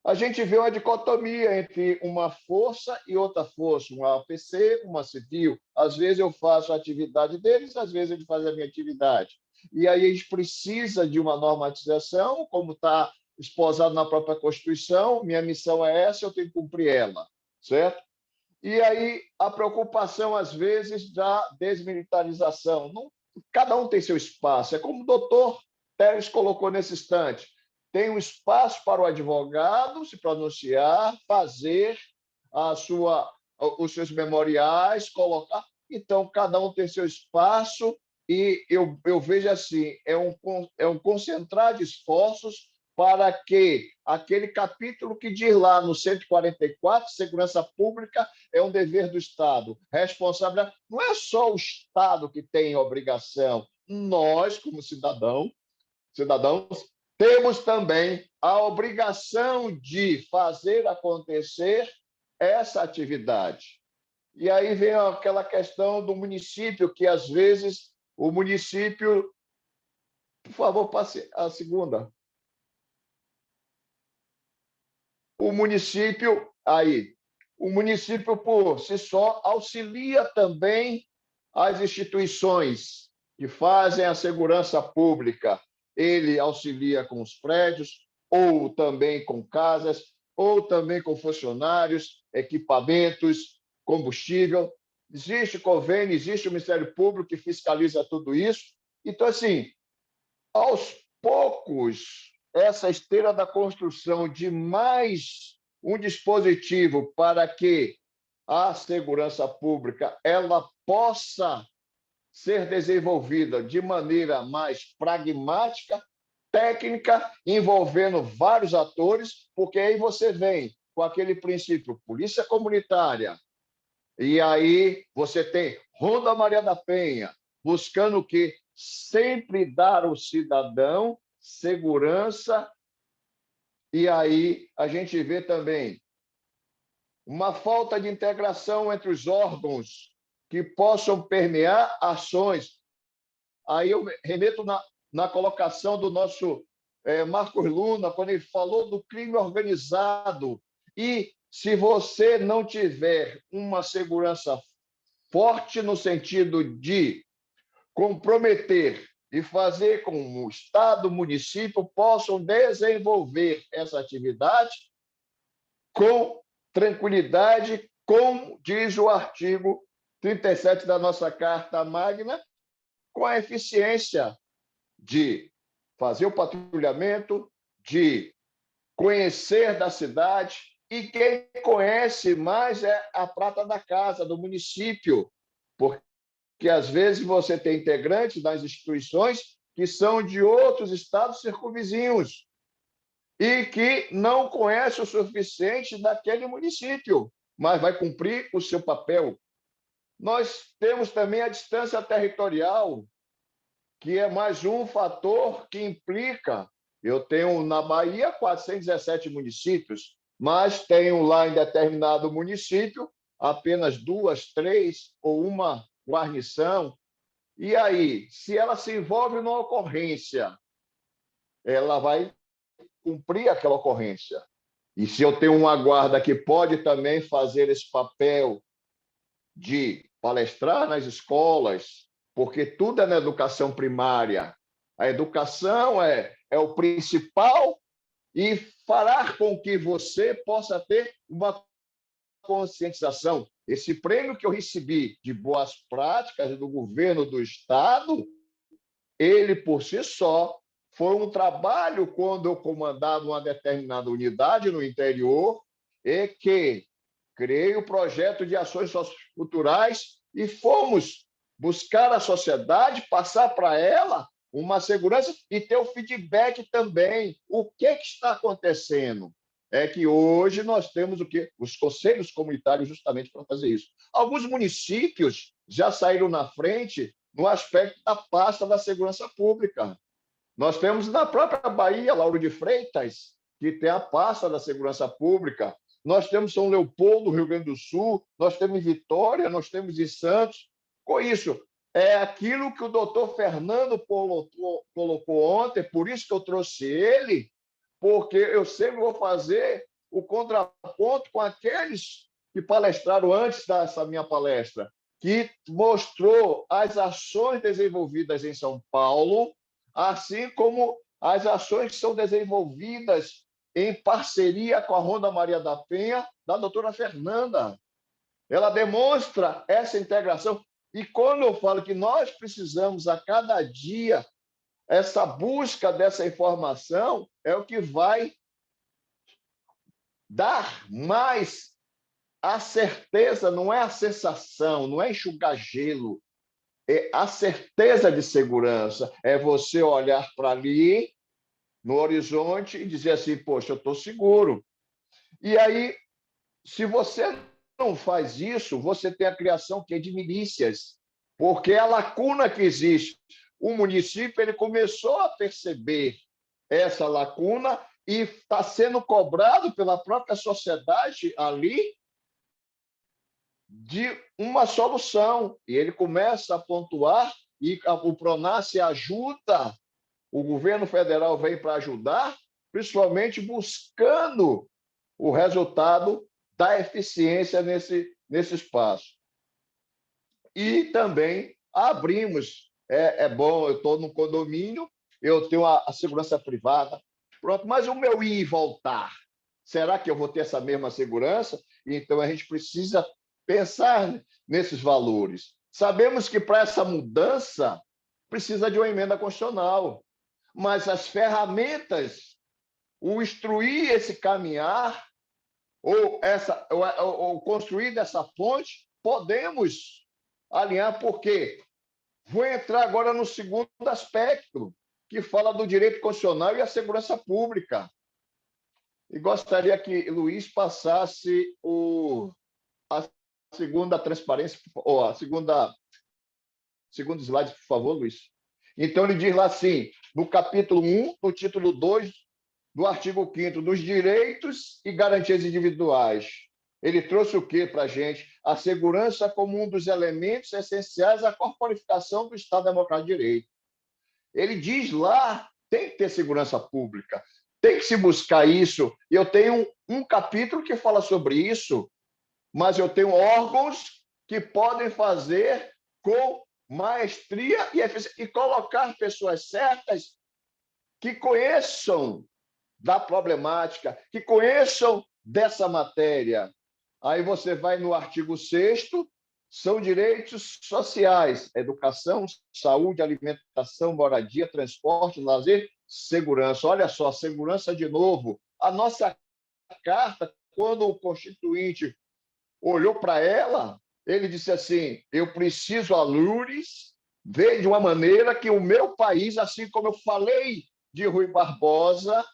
A gente vê uma dicotomia entre uma força e outra força, uma APC, uma civil. Às vezes eu faço a atividade deles, às vezes eles fazem a minha atividade. E aí a gente precisa de uma normatização, como está esposado na própria Constituição, minha missão é essa, eu tenho que cumprir ela, certo? E aí a preocupação, às vezes, da desmilitarização. Não, cada um tem seu espaço. É como o doutor Teres colocou nesse instante. Tem um espaço para o advogado se pronunciar, fazer os seus memoriais, colocar. Então, cada um tem seu espaço e eu vejo assim, é um concentrar de esforços para que aquele capítulo que diz lá no 144, segurança pública é um dever do Estado, responsabilidade. Não é só o Estado que tem obrigação, nós, como cidadãos, temos também a obrigação de fazer acontecer essa atividade. E aí vem aquela questão do município, que às vezes o município... Por favor, passe a segunda. O município, por si só, auxilia também as instituições que fazem a segurança pública. Ele auxilia com os prédios, ou também com casas, ou também com funcionários, equipamentos, combustível. Existe convênio, existe o Ministério Público que fiscaliza tudo isso. Então, assim, aos poucos, essa esteira da construção de mais um dispositivo para que a segurança pública ela possa ser desenvolvida de maneira mais pragmática, técnica, envolvendo vários atores, porque aí você vem com aquele princípio polícia comunitária, e aí você tem Ronda Maria da Penha, buscando o quê? Sempre dar ao cidadão segurança, e aí a gente vê também uma falta de integração entre os órgãos que possam permear ações. Aí eu remeto na colocação do nosso Marcos Luna, quando ele falou do crime organizado. E se você não tiver uma segurança forte no sentido de comprometer e fazer com que o Estado, o município possam desenvolver essa atividade, com tranquilidade, como diz o artigo 37 da nossa Carta Magna, com a eficiência de fazer o patrulhamento, de conhecer da cidade, e quem conhece mais é a prata da casa, do município, porque às vezes você tem integrantes das instituições que são de outros estados circunvizinhos e que não conhecem o suficiente daquele município, mas vai cumprir o seu papel. Nós temos também a distância territorial, que é mais um fator que implica. Eu tenho na Bahia 417 municípios, mas tenho lá em determinado município apenas 2, 3 ou uma guarnição. E aí, se ela se envolve numa ocorrência, ela vai cumprir aquela ocorrência. E se eu tenho uma guarda que pode também fazer esse papel de palestrar nas escolas, porque tudo é na educação primária. A educação é o principal e fará com que você possa ter uma conscientização. Esse prêmio que eu recebi de boas práticas do governo do Estado, ele, por si só, foi um trabalho quando eu comandava uma determinada unidade no interior e que criei o projeto de ações socioculturais e fomos buscar a sociedade, passar para ela uma segurança e ter o feedback também. O que está acontecendo? É que hoje nós temos o quê? Os conselhos comunitários justamente para fazer isso. Alguns municípios já saíram na frente no aspecto da pasta da segurança pública. Nós temos na própria Bahia, Lauro de Freitas, que tem a pasta da segurança pública. Nós temos São Leopoldo, Rio Grande do Sul, nós temos Vitória, nós temos em Santos. Com isso, é aquilo que o doutor Fernando colocou ontem, por isso que eu trouxe ele, porque eu sempre vou fazer o contraponto com aqueles que palestraram antes dessa minha palestra, que mostrou as ações desenvolvidas em São Paulo, assim como as ações que são desenvolvidas em parceria com a Ronda Maria da Penha, da doutora Fernanda. Ela demonstra essa integração. E quando eu falo que nós precisamos, a cada dia, essa busca dessa informação, é o que vai dar mais a certeza, não é a sensação, não é enxugar gelo, é a certeza de segurança. É você olhar para ali, no horizonte, e dizer assim, poxa, eu estou seguro. E aí, se você não faz isso, você tem a criação de milícias, porque a lacuna que existe. O município ele começou a perceber essa lacuna e está sendo cobrado pela própria sociedade ali de uma solução. E ele começa a pontuar e o Pronace ajuda, o governo federal vem para ajudar, principalmente buscando o resultado da eficiência nesse espaço. E também abrimos, é bom, eu estou no condomínio, eu tenho a segurança privada, pronto, mas o meu ir e voltar, será que eu vou ter essa mesma segurança? Então, a gente precisa pensar nesses valores. Sabemos que para essa mudança precisa de uma emenda constitucional, mas as ferramentas, o instruir esse caminhar, ou construir dessa ponte, podemos alinhar, porque vou entrar agora no segundo aspecto, que fala do direito constitucional e a segurança pública. E gostaria que Luiz passasse a segunda transparência, ou a segundo slide, por favor, Luiz. Então, ele diz lá assim, no capítulo 1, no título 2, do artigo 5º, dos direitos e garantias individuais. Ele trouxe o quê para a gente? A segurança como um dos elementos essenciais à corporificação do Estado Democrático de Direito. Ele diz lá, tem que ter segurança pública, tem que se buscar isso. E eu tenho um capítulo que fala sobre isso, mas eu tenho órgãos que podem fazer com maestria e eficiência, e colocar pessoas certas que conheçam da problemática, que conheçam dessa matéria. Aí você vai no artigo 6º, são direitos sociais: educação, saúde, alimentação, moradia, transporte, lazer, segurança. Olha só, segurança de novo. A nossa carta, quando o Constituinte olhou para ela, ele disse assim: eu preciso a Loures ver de uma maneira que o meu país, assim como eu falei de Rui Barbosa,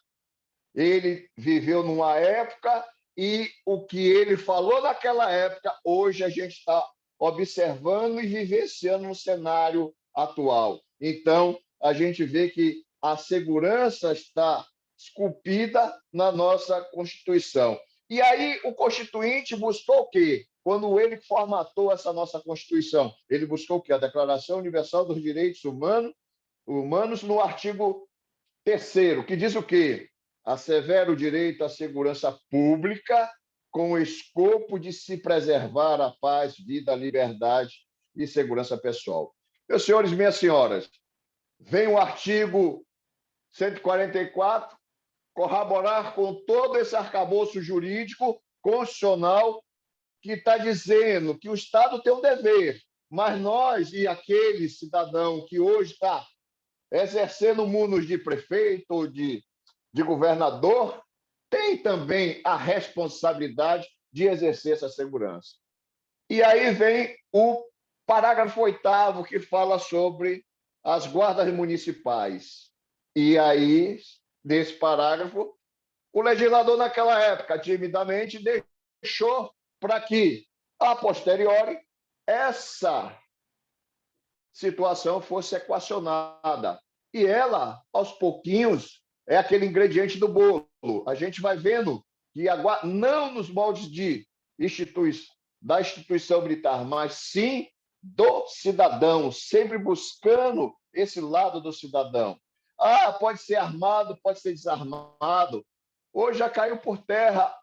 ele viveu numa época e o que ele falou naquela época, hoje a gente está observando e vivenciando no cenário atual. Então, a gente vê que a segurança está esculpida na nossa Constituição. E aí o Constituinte buscou o quê? Quando ele formatou essa nossa Constituição, ele buscou o quê? A Declaração Universal dos Direitos Humanos no artigo 3º, que diz o quê? Asseverar o direito à segurança pública com o escopo de se preservar a paz, vida, liberdade e segurança pessoal. Meus senhores e minhas senhoras, vem o artigo 144 corroborar com todo esse arcabouço jurídico constitucional que está dizendo que o Estado tem um dever, mas nós e aquele cidadão que hoje está exercendo mundos de prefeito ou de governador, tem também a responsabilidade de exercer essa segurança. E aí vem o parágrafo 8º, que fala sobre as guardas municipais. E aí, nesse parágrafo, o legislador, naquela época, timidamente, deixou para que, a posteriori, essa situação fosse equacionada. E ela, aos pouquinhos, é aquele ingrediente do bolo. A gente vai vendo que não nos moldes da instituição militar, mas sim do cidadão, sempre buscando esse lado do cidadão. Pode ser armado, pode ser desarmado. Hoje já caiu por terra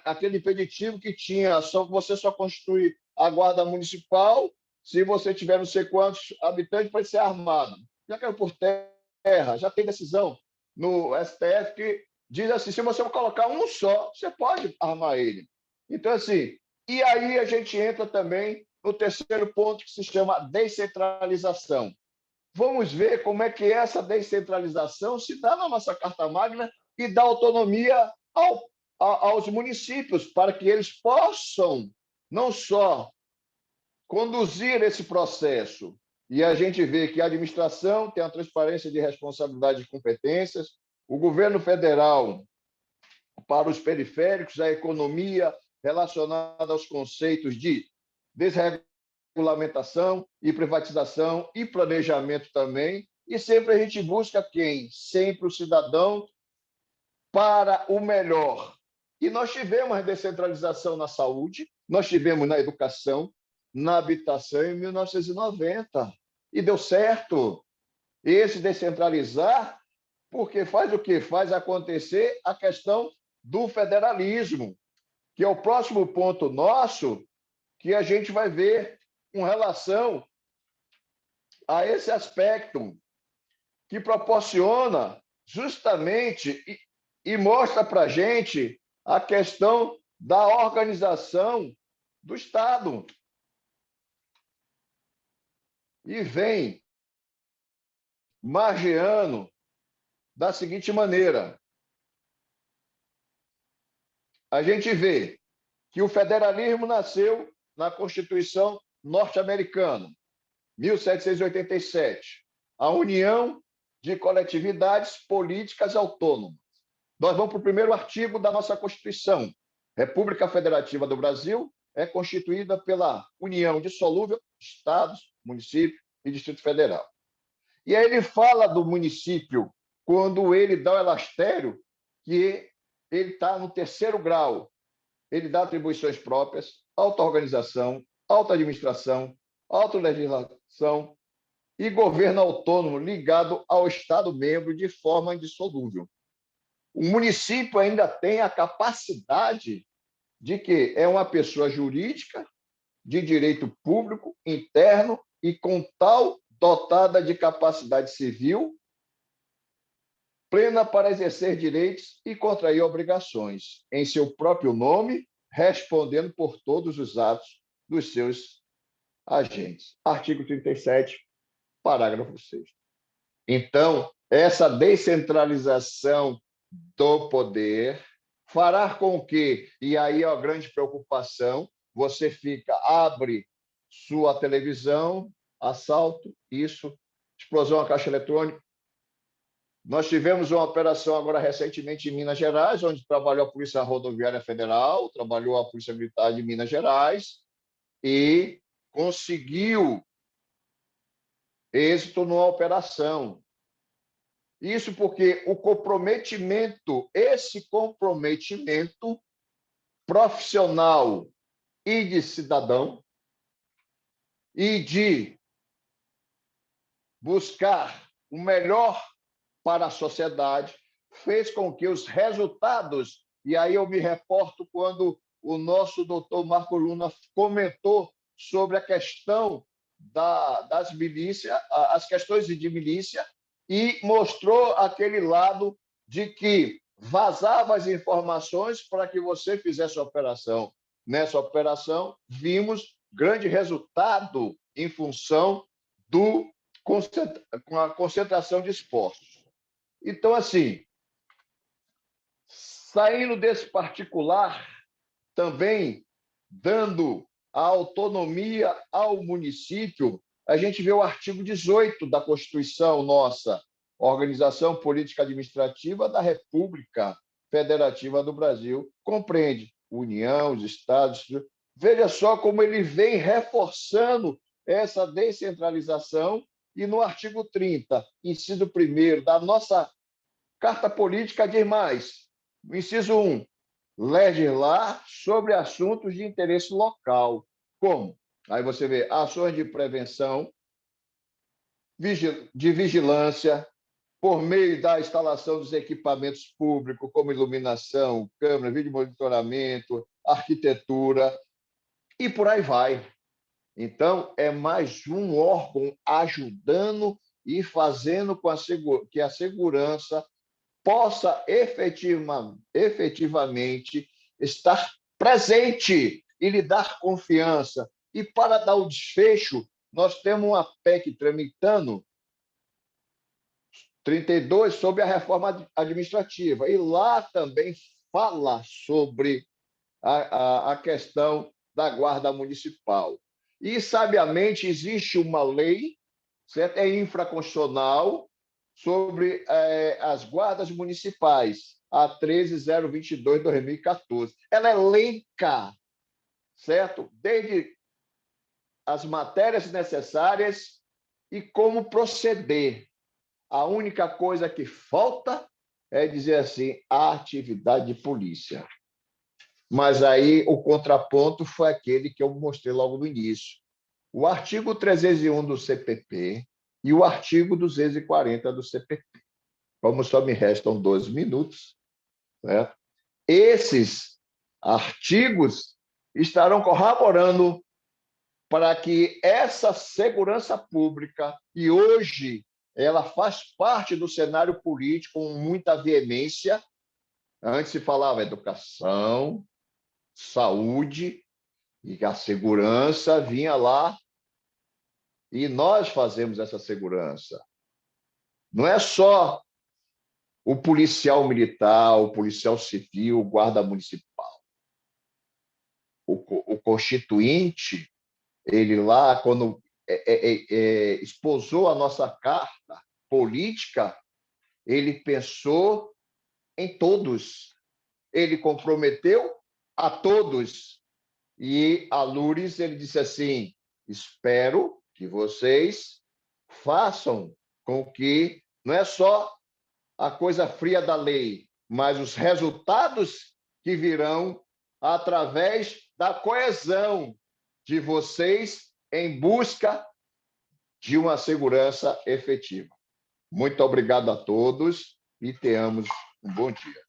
aquele impeditivo que tinha, você só constitui a guarda municipal se você tiver não sei quantos habitantes para ser armado. Já caiu por terra, já tem decisão no STF que diz assim: se você colocar um só, você pode armar ele. Então, assim, e aí a gente entra também no terceiro ponto, que se chama descentralização. Vamos ver como é que essa descentralização se dá na nossa Carta Magna e dá autonomia aos municípios, para que eles possam não só conduzir esse processo. E a gente vê que a administração tem a transparência de responsabilidade e competências, o governo federal para os periféricos, a economia relacionada aos conceitos de desregulamentação e privatização e planejamento também. E sempre a gente busca quem? Sempre o cidadão para o melhor. E nós tivemos a descentralização na saúde, nós tivemos na educação, na habitação em 1990. E deu certo. Esse descentralizar, porque faz o quê? Faz acontecer a questão do federalismo, que é o próximo ponto nosso, que a gente vai ver com relação a esse aspecto, que proporciona justamente e mostra para a gente a questão da organização do Estado. E vem margeando da seguinte maneira: a gente vê que o federalismo nasceu na Constituição norte-americana, 1787, a união de coletividades políticas autônomas. Nós vamos para o primeiro artigo da nossa Constituição. República Federativa do Brasil é constituída pela união dissolúvel de estados, município e Distrito Federal. E aí ele fala do município, quando ele dá o elastério, que ele está no 3º grau. Ele dá atribuições próprias, auto-organização, auto-administração, auto-legislação e governo autônomo ligado ao Estado-membro de forma indissolúvel. O município ainda tem a capacidade de que é uma pessoa jurídica de direito público interno e com tal dotada de capacidade civil plena para exercer direitos e contrair obrigações em seu próprio nome, respondendo por todos os atos dos seus agentes. Artigo 37, parágrafo 6º. Então, essa descentralização do poder fará com que, e aí é a grande preocupação, você abre sua televisão, assalto, isso, explosão à caixa eletrônica. Nós tivemos uma operação agora recentemente em Minas Gerais, onde trabalhou a Polícia Rodoviária Federal, trabalhou a Polícia Militar de Minas Gerais e conseguiu êxito numa operação. Isso porque esse comprometimento profissional e de cidadão e de buscar o melhor para a sociedade fez com que os resultados, e aí eu me reporto quando o nosso doutor Marco Luna comentou sobre a questão das milícias, as questões de milícia, e mostrou aquele lado de que vazava as informações para que você fizesse a operação. Nessa operação, vimos grande resultado em função com a concentração de esforços. Então, assim, saindo desse particular, também dando a autonomia ao município, a gente vê o artigo 18 da Constituição nossa, Organização Política Administrativa da República Federativa do Brasil, compreende União, os estados. Veja só como ele vem reforçando essa descentralização, e no artigo 30, inciso 1º da nossa Carta Política diz mais, no inciso 1, legislar sobre assuntos de interesse local. Como? Aí você vê ações de prevenção, de vigilância, por meio da instalação dos equipamentos públicos, como iluminação, câmera, vídeo monitoramento, arquitetura, e por aí vai. Então, é mais um órgão ajudando e fazendo com que a segurança possa efetivamente estar presente e lhe dar confiança. E para dar o desfecho, nós temos uma PEC tramitando, 32, sobre a reforma administrativa. E lá também fala sobre a questão da Guarda Municipal. E, sabiamente, existe uma lei, certo? É infraconstitucional, sobre as guardas municipais, a 13.022/2014. Ela elenca, certo? Desde as matérias necessárias e como proceder. A única coisa que falta é dizer assim, a atividade de polícia. Mas aí o contraponto foi aquele que eu mostrei logo no início. O artigo 301 do CPP e o artigo 240 do CPP. Como só me restam 12 minutos, certo? Esses artigos estarão corroborando para que essa segurança pública, e hoje ela faz parte do cenário político com muita veemência. Antes se falava educação, saúde, e a segurança vinha lá, e nós fazemos essa segurança. Não é só o policial militar, o policial civil, o guarda municipal. O constituinte, ele lá, quando esposou a nossa carta política, ele pensou em todos. Ele comprometeu a todos. E a Loures, ele disse assim, espero que vocês façam com que não é só a coisa fria da lei, mas os resultados que virão através da coesão de vocês em busca de uma segurança efetiva. Muito obrigado a todos e tenhamos um bom dia.